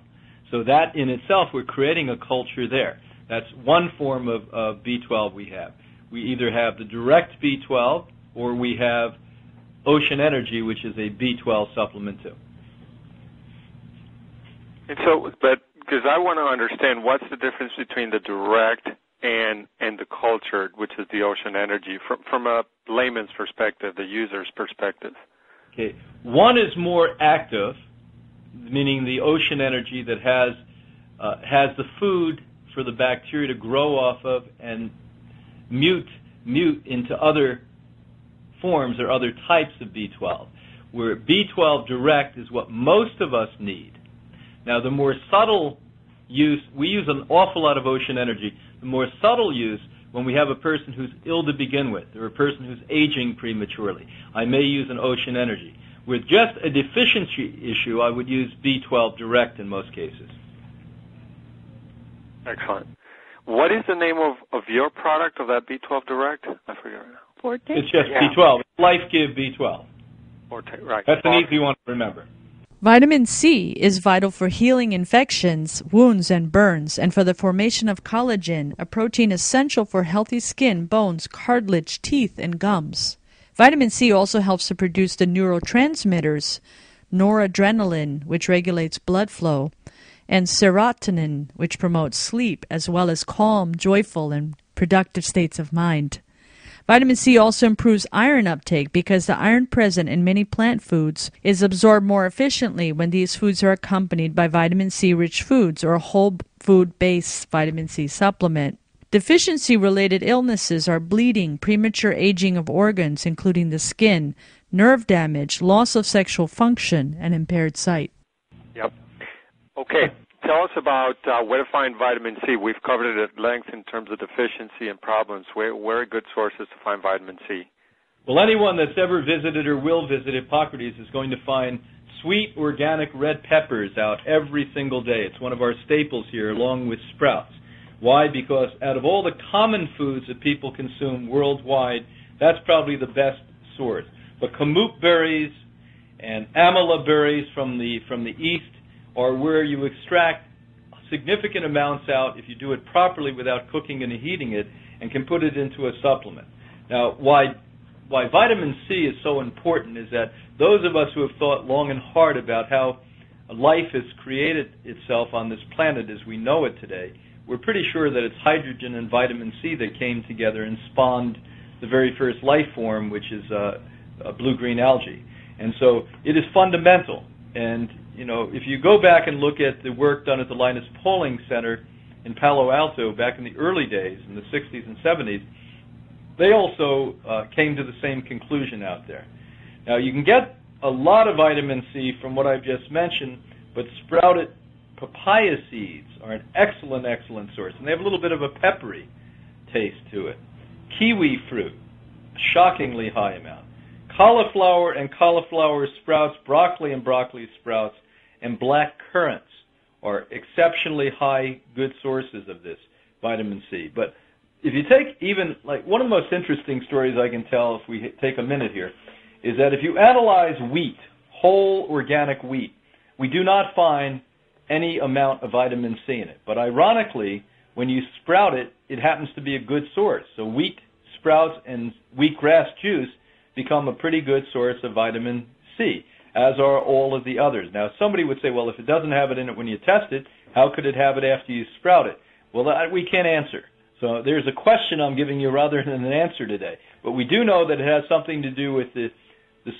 So that in itself, we're creating a culture there. That's one form of B12 we have. We either have the direct B12 or we have Ocean Energy, which is a B12 supplement too. And so, but because I want to understand what's the difference between the direct and the cultured, which is the Ocean Energy, from a layman's perspective, the user's perspective. Okay, one is more active, meaning the Ocean Energy that has the food for the bacteria to grow off of and mute into other forms or other types of B12, where B12 direct is what most of us need. Now, the more subtle use, we use an awful lot of Ocean Energy. The more subtle use, when we have a person who's ill to begin with, or a person who's aging prematurely, I may use an Ocean Energy. With just a deficiency issue, I would use B12 direct in most cases. Excellent. What is the name of your product, of that B12 Direct? I forget right now. Forte? It's just B12. Life Give B12. Right. That's an easy one to remember. Vitamin C is vital for healing infections, wounds, and burns, and for the formation of collagen, a protein essential for healthy skin, bones, cartilage, teeth, and gums. Vitamin C also helps to produce the neurotransmitters, noradrenaline, which regulates blood flow, and serotonin, which promotes sleep, as well as calm, joyful, and productive states of mind. Vitamin C also improves iron uptake because the iron present in many plant foods is absorbed more efficiently when these foods are accompanied by vitamin C-rich foods or a whole food-based vitamin C supplement. Deficiency-related illnesses are bleeding, premature aging of organs, including the skin, nerve damage, loss of sexual function, and impaired sight. Yep. Okay. Tell us about where to find vitamin C. We've covered it at length in terms of deficiency and problems. Where are good sources to find vitamin C? Well, anyone that's ever visited or will visit Hippocrates is going to find sweet organic red peppers out every single day. It's one of our staples here, along with sprouts. Why? Because out of all the common foods that people consume worldwide, that's probably the best source. But kamut berries and amala berries from the east are where you extract significant amounts out if you do it properly without cooking and heating it, and can put it into a supplement. Now, why vitamin C is so important is that those of us who have thought long and hard about how life has created itself on this planet as we know it today, we're pretty sure that it's hydrogen and vitamin C that came together and spawned the very first life form, which is blue-green algae. And so it is fundamental. And you know, if you go back and look at the work done at the Linus Pauling Center in Palo Alto back in the early days, in the 60s and 70s, they also came to the same conclusion out there. Now, you can get a lot of vitamin C from what I've just mentioned, but sprouted papaya seeds are an excellent, excellent source, and they have a little bit of a peppery taste to it. Kiwi fruit, a shockingly high amount. Cauliflower and cauliflower sprouts, broccoli and broccoli sprouts, and black currants are exceptionally high, good sources of this vitamin C. But if you take even, like, one of the most interesting stories I can tell, if we take a minute here, is that if you analyze wheat, whole organic wheat, we do not find any amount of vitamin C in it. But ironically, when you sprout it, it happens to be a good source. So wheat sprouts and wheatgrass juice become a pretty good source of vitamin C, as are all of the others. Now, somebody would say, well, if it doesn't have it in it when you test it, how could it have it after you sprout it? Well, that we can't answer. So there's a question I'm giving you rather than an answer today. But we do know that it has something to do with the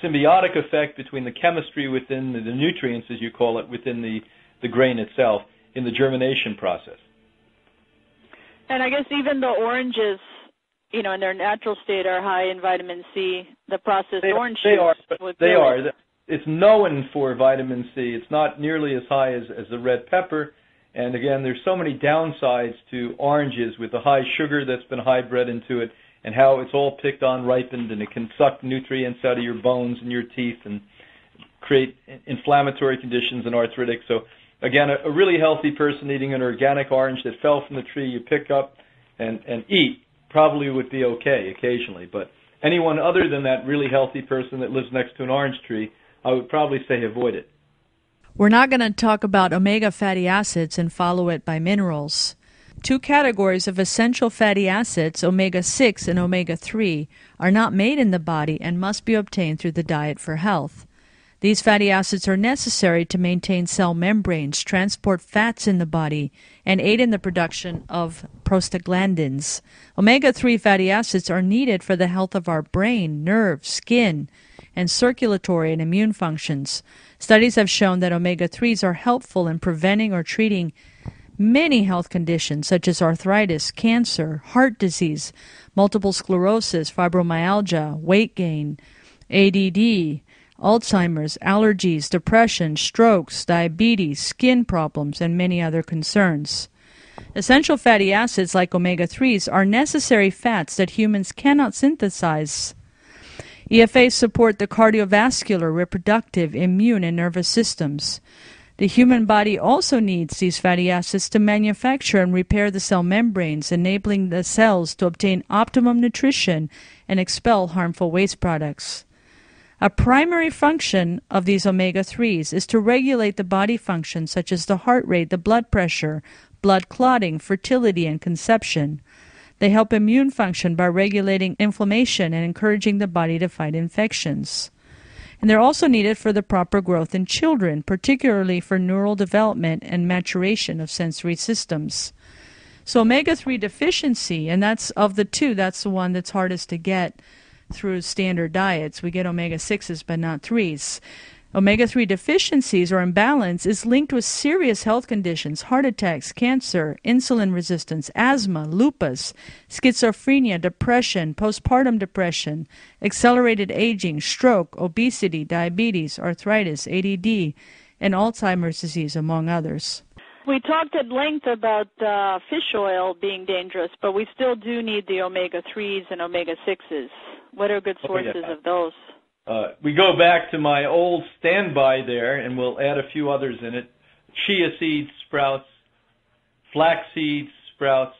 symbiotic effect between the chemistry within the nutrients, as you call it, within the grain itself in the germination process. And I guess even the oranges, you know, in their natural state are high in vitamin C. The processed orange juice. They are. It's known for vitamin C. It's not nearly as high as the red pepper. And again, there's so many downsides to oranges with the high sugar that's been hybrid into it, and how it's all picked on, ripened, and it can suck nutrients out of your bones and your teeth and create inflammatory conditions and arthritic. So again, a really healthy person eating an organic orange that fell from the tree you pick up and eat probably would be okay occasionally. But anyone other than that really healthy person that lives next to an orange tree, I would probably say avoid it. We're not going to talk about omega fatty acids and follow it by minerals. Two categories of essential fatty acids, omega-6 and omega-3, are not made in the body and must be obtained through the diet for health. These fatty acids are necessary to maintain cell membranes, transport fats in the body, and aid in the production of prostaglandins. Omega-3 fatty acids are needed for the health of our brain, nerves, skin, and circulatory and immune functions. Studies have shown that omega-3s are helpful in preventing or treating many health conditions such as arthritis, cancer, heart disease, multiple sclerosis, fibromyalgia, weight gain, ADD, Alzheimer's, allergies, depression, strokes, diabetes, skin problems, and many other concerns. Essential fatty acids like omega-3s are necessary fats that humans cannot synthesize. EFAs support the cardiovascular, reproductive, immune, and nervous systems. The human body also needs these fatty acids to manufacture and repair the cell membranes, enabling the cells to obtain optimum nutrition and expel harmful waste products. A primary function of these omega-3s is to regulate the body functions such as the heart rate, the blood pressure, blood clotting, fertility, and conception. They help immune function by regulating inflammation and encouraging the body to fight infections. And they're also needed for the proper growth in children, particularly for neural development and maturation of sensory systems. So omega-3 deficiency, and that's of the two, that's the one that's hardest to get through standard diets. We get omega-6s but not 3s. Omega-3 deficiencies or imbalance is linked with serious health conditions, heart attacks, cancer, insulin resistance, asthma, lupus, schizophrenia, depression, postpartum depression, accelerated aging, stroke, obesity, diabetes, arthritis, ADD, and Alzheimer's disease, among others. We talked at length about fish oil being dangerous, but we still do need the omega-3s and omega-6s. What are good sources of those? We go back to my old standby there, and we'll add a few others in it. Chia seed sprouts, flax seed sprouts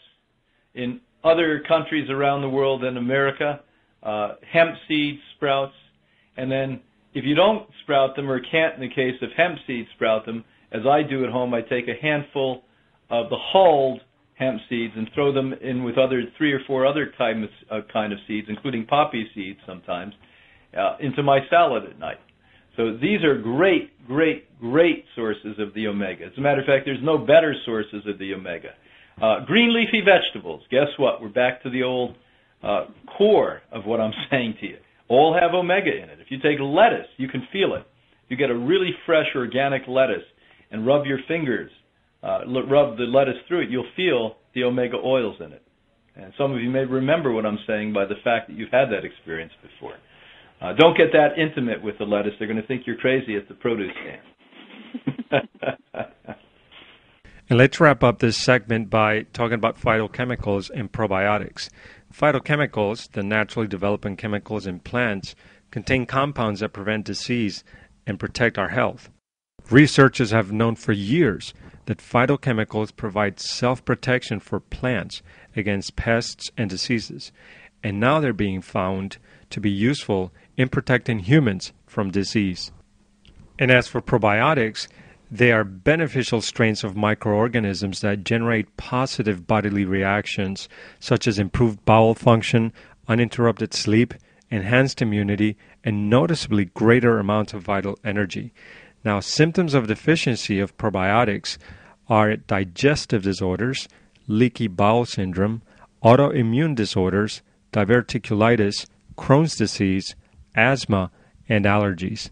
in other countries around the world and America, hemp seed sprouts, and then if you don't sprout them or can't in the case of hemp seed sprout them, as I do at home, I take a handful of the hulled hemp seeds and throw them in with 3 or 4 other kind of seeds, including poppy seeds sometimes, into my salad at night. So these are great, great, great sources of the omega. As a matter of fact, there's no better sources of the omega. Green leafy vegetables, guess what? We're back to the old core of what I'm saying to you. All have omega in it. If you take lettuce, you can feel it. You get a really fresh organic lettuce and rub your fingers, rub the lettuce through it, you'll feel the omega oils in it. And some of you may remember what I'm saying by the fact that you've had that experience before. Don't get that intimate with the lettuce. They're going to think you're crazy at the produce stand. And let's wrap up this segment by talking about phytochemicals and probiotics. Phytochemicals, the naturally developing chemicals in plants, contain compounds that prevent disease and protect our health. Researchers have known for years that phytochemicals provide self-protection for plants against pests and diseases, and now they're being found to be useful in protecting humans from disease. And as for probiotics, they are beneficial strains of microorganisms that generate positive bodily reactions, such as improved bowel function, uninterrupted sleep, enhanced immunity, and noticeably greater amounts of vital energy. Now, symptoms of deficiency of probiotics are digestive disorders, leaky bowel syndrome, autoimmune disorders, diverticulitis, Crohn's disease, asthma, and allergies.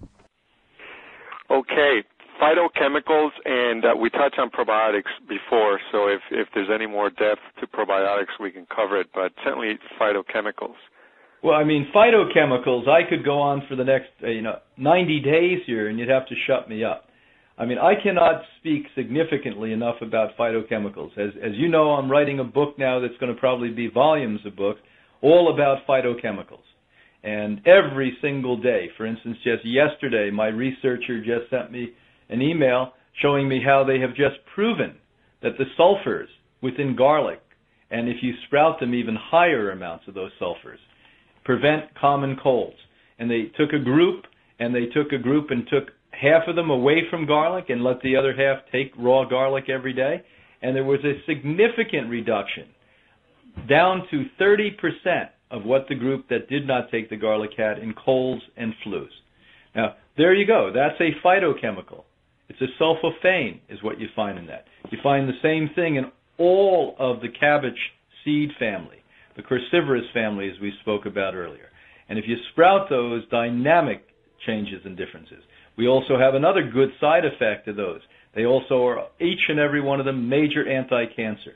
Okay, phytochemicals, and we touched on probiotics before, so if there's any more depth to probiotics, we can cover it, but certainly phytochemicals. Well, I mean, phytochemicals, I could go on for the next 90 days here, and you'd have to shut me up. I mean, I cannot speak significantly enough about phytochemicals. As you know, I'm writing a book now that's going to probably be volumes of books, all about phytochemicals. And every single day, for instance, just yesterday, my researcher just sent me an email showing me how they have just proven that the sulfurs within garlic, and if you sprout them, even higher amounts of those sulfurs, prevent common colds. And they took a group and took half of them away from garlic and let the other half take raw garlic every day. And there was a significant reduction, down to 30% of what the group that did not take the garlic had in colds and flus. Now, there you go. That's a phytochemical. It's a sulfophane is what you find in that. You find the same thing in all of the cabbage seed family, the cruciferous family as we spoke about earlier. And if you sprout those, dynamic changes and differences. We also have another good side effect of those. They also are, each and every one of them, major anti-cancer.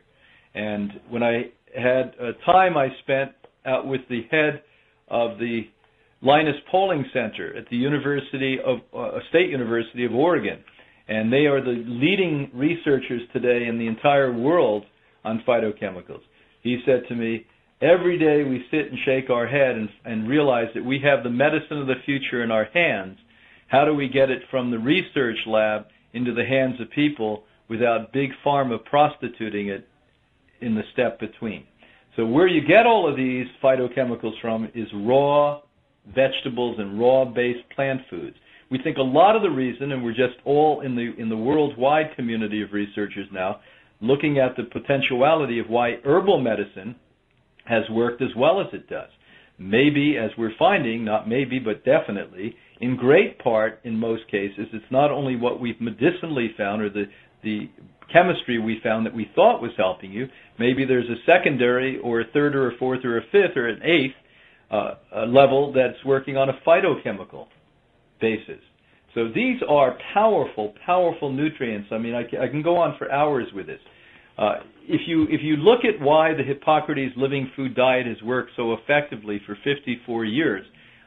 And when I had a time I spent out with the head of the Linus Pauling Center at the State University of Oregon, and they are the leading researchers today in the entire world on phytochemicals. He said to me, every day we sit and shake our head and realize that we have the medicine of the future in our hands. How do we get it from the research lab into the hands of people without big pharma prostituting it in the step between? So where you get all of these phytochemicals from is raw vegetables and raw-based plant foods. We think a lot of the reason, and we're just all in the worldwide community of researchers now, looking at the potentiality of why herbal medicine has worked as well as it does. Maybe, as we're finding, not maybe, but definitely, in great part, in most cases, it's not only what we've medicinally found or the chemistry we found that we thought was helping you. Maybe there's a secondary or a third or a fourth or a fifth or an eighth level that's working on a phytochemical basis. So these are powerful, powerful nutrients. I mean, I can go on for hours with this. If you look at why the Hippocrates living food diet has worked so effectively for 54 years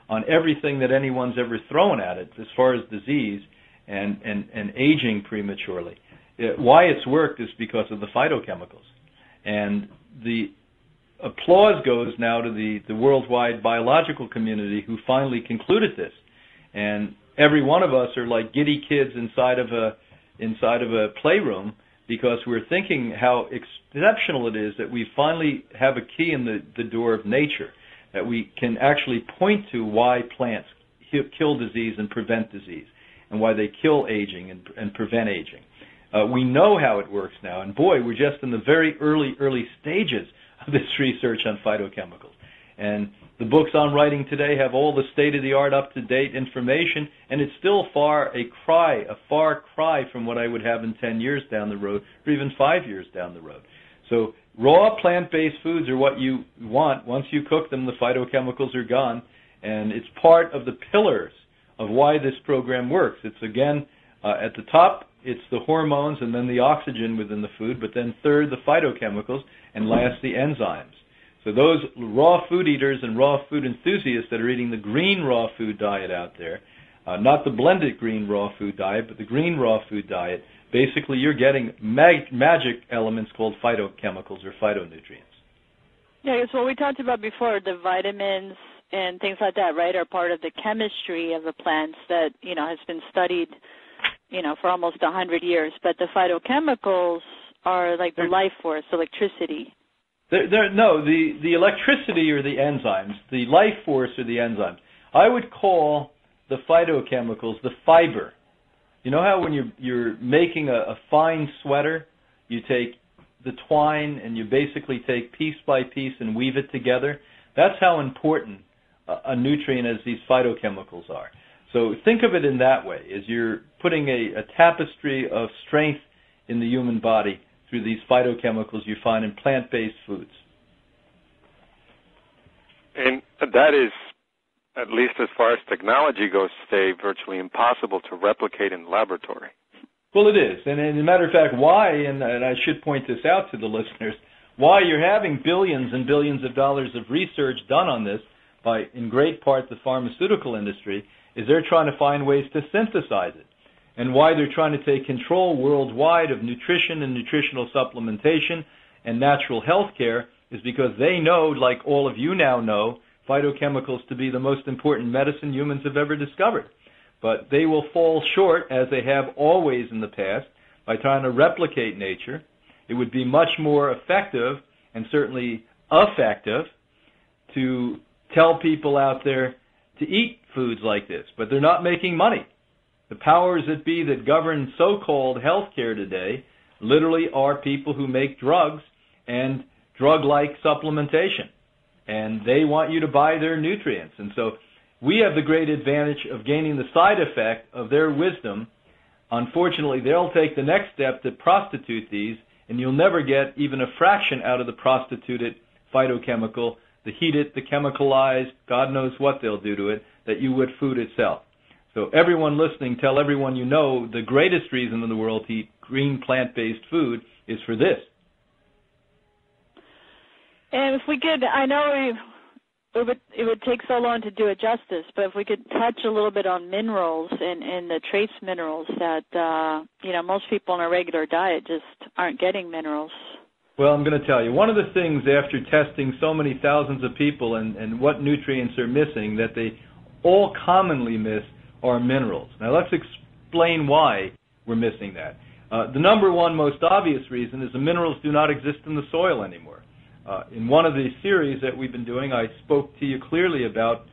on everything that anyone's ever thrown at it as far as disease and aging prematurely, why it's worked is because of the phytochemicals. And the applause goes now to the worldwide biological community who finally concluded this. And every one of us are like giddy kids inside of a playroom because we're thinking how exceptional it is that we finally have a key in the door of nature, that we can actually point to why plants kill disease and prevent disease, and why they kill aging and prevent aging. We know how it works now, and boy, we're just in the very early stages of this research on phytochemicals. And the books I'm writing today have all the state-of-the-art, up-to-date information, and it's still a far cry from what I would have in 10 years down the road, or even 5 years down the road. So raw plant-based foods are what you want. Once you cook them, the phytochemicals are gone, and it's part of the pillars of why this program works. It's, again, at the top, it's the hormones and then the oxygen within the food, but then third, the phytochemicals, and last, the enzymes. So those raw food eaters and raw food enthusiasts that are eating the green raw food diet out there, not the blended green raw food diet, but the green raw food diet, basically you're getting magic elements called phytochemicals or phytonutrients. Yeah, so what we talked about before, the vitamins and things like that, right, are part of the chemistry of the plants that, has been studied, for almost 100 years. But the phytochemicals are like the life force, electricity. No, the electricity are the enzymes. The life force are the enzymes. I would call the phytochemicals the fiber. You know how when you're making a fine sweater, you take the twine and you basically take piece by piece and weave it together? That's how important a nutrient as these phytochemicals are. So think of it in that way, as you're putting a tapestry of strength in the human body through these phytochemicals you find in plant-based foods. And that is, at least as far as technology goes today, virtually impossible to replicate in the laboratory. Well, it is. And as a matter of fact, why, and I should point this out to the listeners, why you're having billions and billions of dollars of research done on this by, in great part, the pharmaceutical industry, is they're trying to find ways to synthesize it. And why they're trying to take control worldwide of nutrition and nutritional supplementation and natural health care is because they know, like all of you now know, phytochemicals to be the most important medicine humans have ever discovered. But they will fall short, as they have always in the past, by trying to replicate nature. It would be much more effective and certainly effective to tell people out there to eat foods like this, but they're not making money. The powers that be that govern so-called health care today literally are people who make drugs and drug-like supplementation, and they want you to buy their nutrients. And so we have the great advantage of gaining the side effect of their wisdom. Unfortunately, they'll take the next step to prostitute these, and you'll never get even a fraction out of the prostituted phytochemical, the heated, the chemicalized, God knows what they'll do to it, that you would food itself. So everyone listening, tell everyone you know the greatest reason in the world to eat green plant-based food is for this. And if we could, I know it would take so long to do it justice, but if we could touch a little bit on minerals and the trace minerals that, most people in a regular diet just aren't getting minerals. Well, I'm going to tell you, one of the things after testing so many thousands of people and what nutrients are missing that they all commonly miss are minerals. Now let's explain why we're missing that. The number one most obvious reason is the minerals do not exist in the soil anymore. In one of the series that we've been doing, I spoke to you clearly about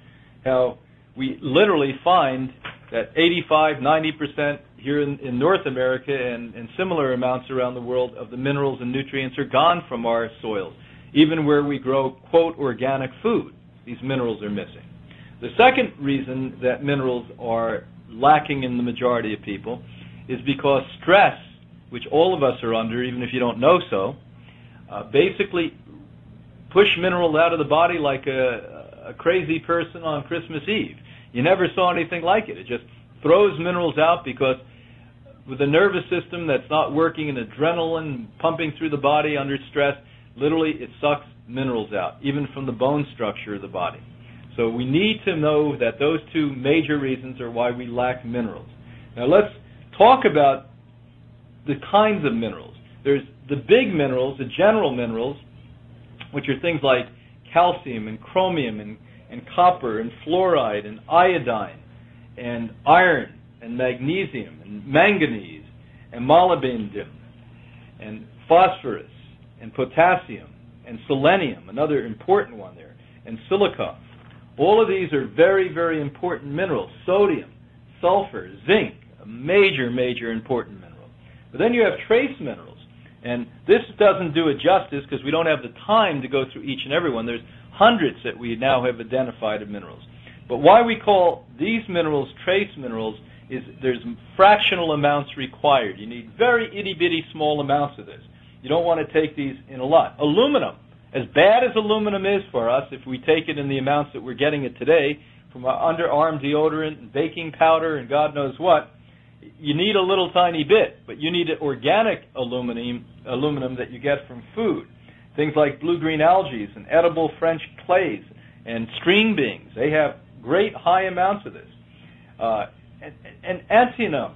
Now, we literally find that 85, 90% here in North America and similar amounts around the world of the minerals and nutrients are gone from our soils. Even where we grow, quote, organic food, these minerals are missing. The second reason that minerals are lacking in the majority of people is because stress, which all of us are under, even if you don't know so, basically push minerals out of the body like a crazy person on Christmas Eve. You never saw anything like it. It just throws minerals out because with a nervous system that's not working and adrenaline pumping through the body under stress, literally it sucks minerals out, even from the bone structure of the body. So we need to know that those two major reasons are why we lack minerals. Now let's talk about the kinds of minerals. There's the big minerals, the general minerals, which are things like calcium and chromium and copper and fluoride and iodine and iron and magnesium and manganese and molybdenum and phosphorus and potassium and selenium, another important one there, and silica. All of these are very, very important minerals. Sodium, sulfur, zinc, a major, major important mineral. But then you have trace minerals. And this doesn't do it justice because we don't have the time to go through each and every one. There's hundreds that we now have identified of minerals. But why we call these minerals trace minerals is there's fractional amounts required. You need very itty-bitty small amounts of this. You don't want to take these in a lot. Aluminum, as bad as aluminum is for us, if we take it in the amounts that we're getting it today, from our underarm deodorant and baking powder and God knows what, you need a little tiny bit, but you need organic aluminum that you get from food. Things like blue-green algae and edible French clays and string beans, they have great high amounts of this. And antimony,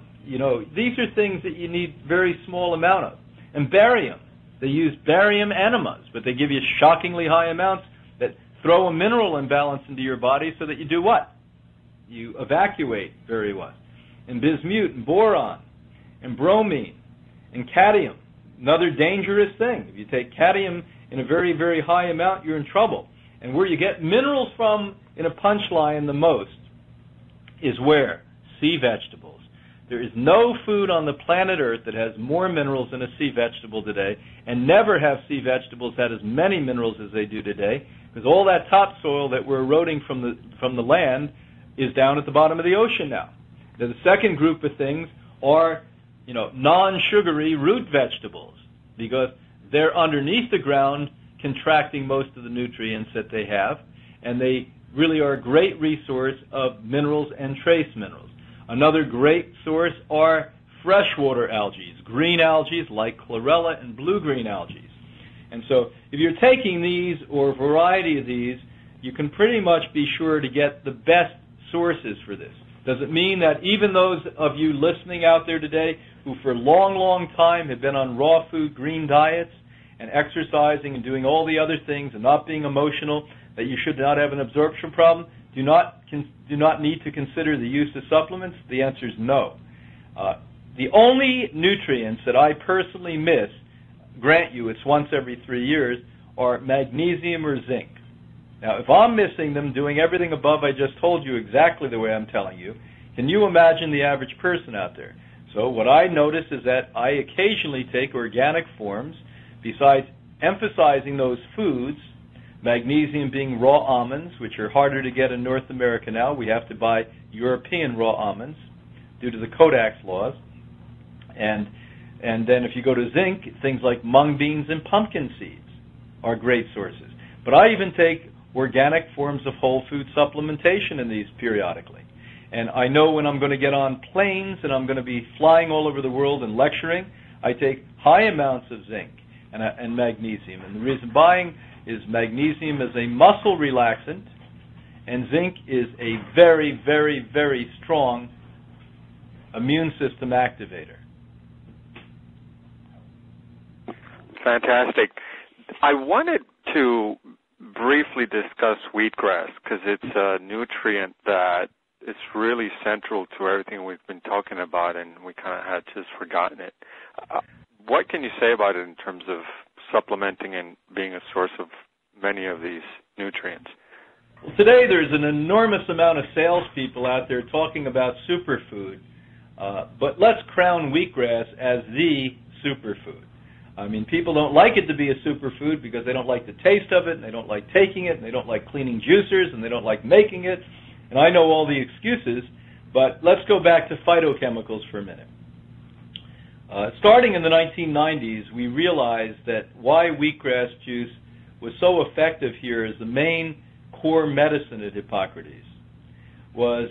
these are things that you need very small amount of. And barium, they use barium enemas, but they give you shockingly high amounts that throw a mineral imbalance into your body so that you do what? You evacuate very well. And bismuth and boron and bromine and cadmium, another dangerous thing. If you take cadmium in a very, very high amount, you're in trouble. And where you get minerals from in a punchline the most is where? Sea vegetables. There is no food on the planet Earth that has more minerals than a sea vegetable today, and never have sea vegetables had as many minerals as they do today, because all that topsoil that we're eroding from the land is down at the bottom of the ocean now. Now, the second group of things are, non-sugary root vegetables, because they're underneath the ground contracting most of the nutrients that they have, and they really are a great resource of minerals and trace minerals. Another great source are freshwater algae, green algae like chlorella and blue-green algae. And so if you're taking these or a variety of these, you can pretty much be sure to get the best sources for this. Does it mean that even those of you listening out there today who for a long, long time have been on raw food, green diets, and exercising and doing all the other things and not being emotional, that you should not have an absorption problem? Do not need to consider the use of supplements? The answer is no. The only nutrients that I personally miss, grant you it's once every 3 years, are magnesium or zinc. Now, if I'm missing them, doing everything above I just told you exactly the way I'm telling you, can you imagine the average person out there? So what I notice is that I occasionally take organic forms, besides emphasizing those foods, magnesium being raw almonds, which are harder to get in North America now. We have to buy European raw almonds due to the Codex laws. And then if you go to zinc, things like mung beans and pumpkin seeds are great sources. But I even take organic forms of whole food supplementation in these periodically. And I know when I'm going to get on planes and I'm going to be flying all over the world and lecturing, I take high amounts of zinc and magnesium. And the reason buying is magnesium is a muscle relaxant, and zinc is a very, very, very strong immune system activator. Fantastic. I wanted to briefly discuss wheatgrass because it's a nutrient that is really central to everything we've been talking about, and we kind of had just forgotten it. What can you say about it in terms of supplementing and being a source of many of these nutrients? Well, today there's an enormous amount of salespeople out there talking about superfood, but let's crown wheatgrass as the superfood. I mean, people don't like it to be a superfood because they don't like the taste of it, and they don't like taking it, and they don't like cleaning juicers, and they don't like making it. And I know all the excuses, but let's go back to phytochemicals for a minute. Starting in the 1990s, we realized that why wheatgrass juice was so effective here as the main core medicine at Hippocrates was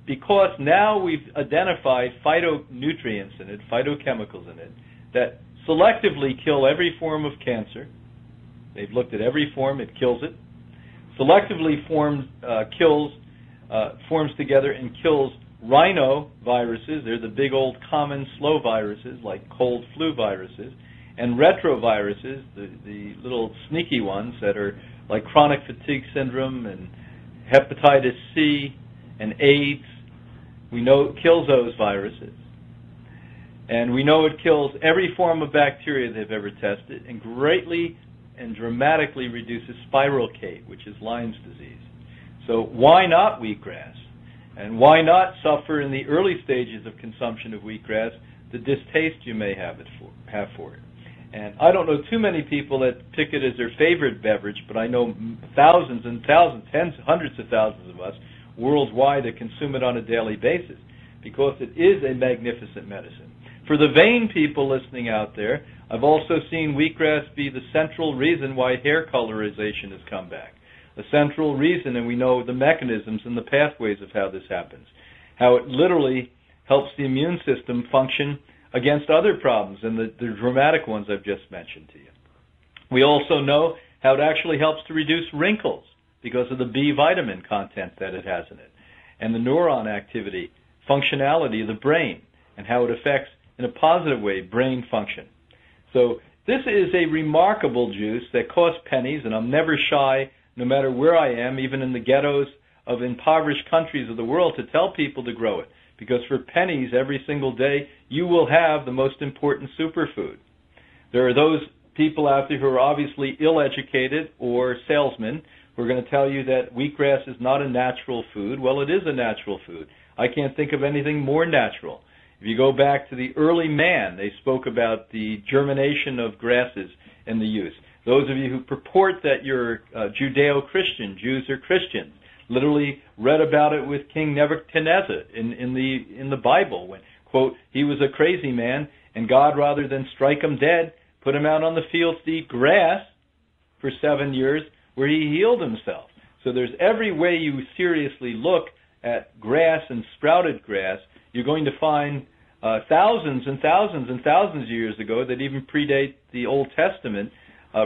because now we've identified phytonutrients in it, phytochemicals in it, that selectively kill every form of cancer. They've looked at every form, it kills it. Selectively forms together and kills rhinoviruses. They're the big old common slow viruses like cold flu viruses, and retroviruses, the little sneaky ones that are like chronic fatigue syndrome and hepatitis C and AIDS. We know it kills those viruses. And we know it kills every form of bacteria they've ever tested and greatly and dramatically reduces spirocate, which is Lyme's disease. So why not wheatgrass? And why not suffer in the early stages of consumption of wheatgrass the distaste you may have for it? And I don't know too many people that pick it as their favorite beverage, but I know thousands and thousands, hundreds of thousands of us worldwide that consume it on a daily basis because it is a magnificent medicine. For the vain people listening out there, I've also seen wheatgrass be the central reason why hair colorization has come back. A central reason, and we know the mechanisms and the pathways of how this happens. How it literally helps the immune system function against other problems, and the dramatic ones I've just mentioned to you. We also know how it actually helps to reduce wrinkles because of the B vitamin content that it has in it, and the neuron activity, functionality of the brain, and how it affects, in a positive way, brain function. So this is a remarkable juice that costs pennies, and I'm never shy, no matter where I am, even in the ghettos of impoverished countries of the world, to tell people to grow it. Because for pennies every single day, you will have the most important superfood. There are those people out there who are obviously ill-educated or salesmen who are going to tell you that wheatgrass is not a natural food. Well, it is a natural food. I can't think of anything more natural. If you go back to the early man, they spoke about the germination of grasses and the use. Those of you who purport that you're Judeo-Christian, Jews or Christians, literally read about it with King Nebuchadnezzar in the Bible when, quote, he was a crazy man and God, rather than strike him dead, put him out on the fields to eat grass for 7 years where he healed himself. So there's every way you seriously look at grass and sprouted grass, you're going to find thousands and thousands and thousands of years ago that even predate the Old Testament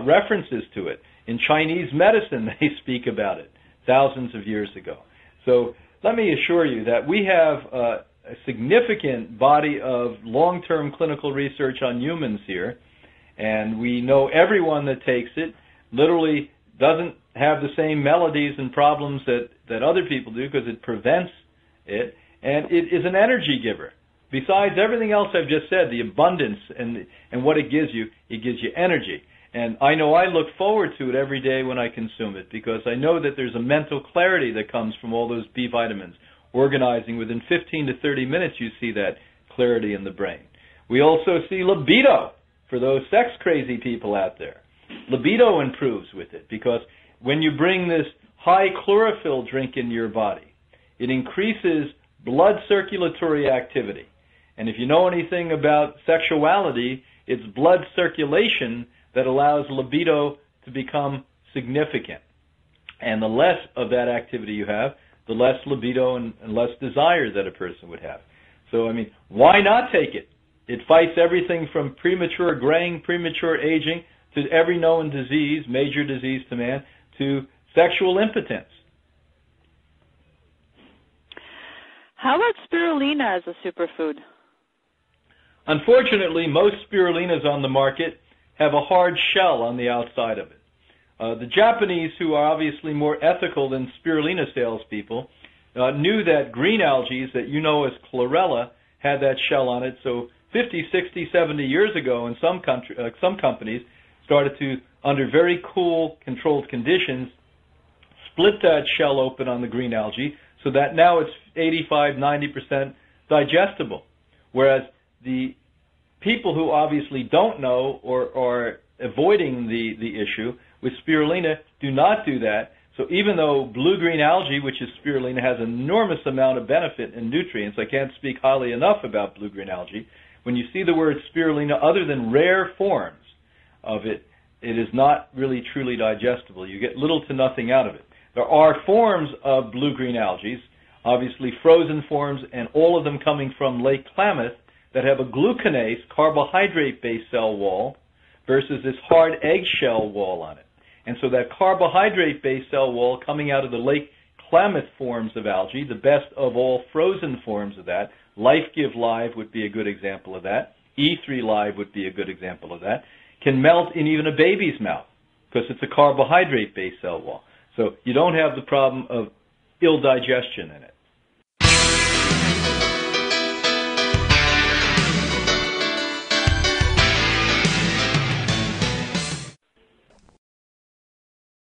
references to it. In Chinese medicine, they speak about it thousands of years ago. So let me assure you that we have a significant body of long-term clinical research on humans here, and we know everyone that takes it literally doesn't have the same melodies and problems that other people do because it prevents it, and it is an energy giver. Besides everything else I've just said, the abundance and what it gives you energy. And I know I look forward to it every day when I consume it because I know that there's a mental clarity that comes from all those B vitamins. Organizing, within 15 to 30 minutes you see that clarity in the brain. We also see libido for those sex-crazy people out there. Libido improves with it because when you bring this high chlorophyll drink into your body, it increases blood circulatory activity. And if you know anything about sexuality, it's blood circulation that allows libido to become significant. And the less of that activity you have, the less libido and less desire that a person would have. So, I mean, why not take it? It fights everything from premature graying, premature aging, to every known disease, major disease to man, to sexual impotence. How about spirulina as a superfood? Unfortunately, most spirulinas on the market have a hard shell on the outside of it. The Japanese, who are obviously more ethical than spirulina salespeople, knew that green algae that you know as chlorella had that shell on it. So 50, 60, 70 years ago, in some companies started to, under very cool, controlled conditions, split that shell open on the green algae so that now it's 85-90% digestible. Whereas the people who obviously don't know or are avoiding the issue with spirulina do not do that. So even though blue-green algae, which is spirulina, has an enormous amount of benefit and nutrients, I can't speak highly enough about blue-green algae, when you see the word spirulina, other than rare forms of it, it is not really truly digestible. You get little to nothing out of it. There are forms of blue-green algae, obviously frozen forms, and all of them coming from Lake Klamath, that have a glucanase, carbohydrate-based cell wall, versus this hard eggshell wall on it. And so that carbohydrate-based cell wall coming out of the Lake Klamath forms of algae, the best of all frozen forms of that, Life Give Live would be a good example of that, E3 Live would be a good example of that, can melt in even a baby's mouth because it's a carbohydrate-based cell wall. So you don't have the problem of ill digestion in it.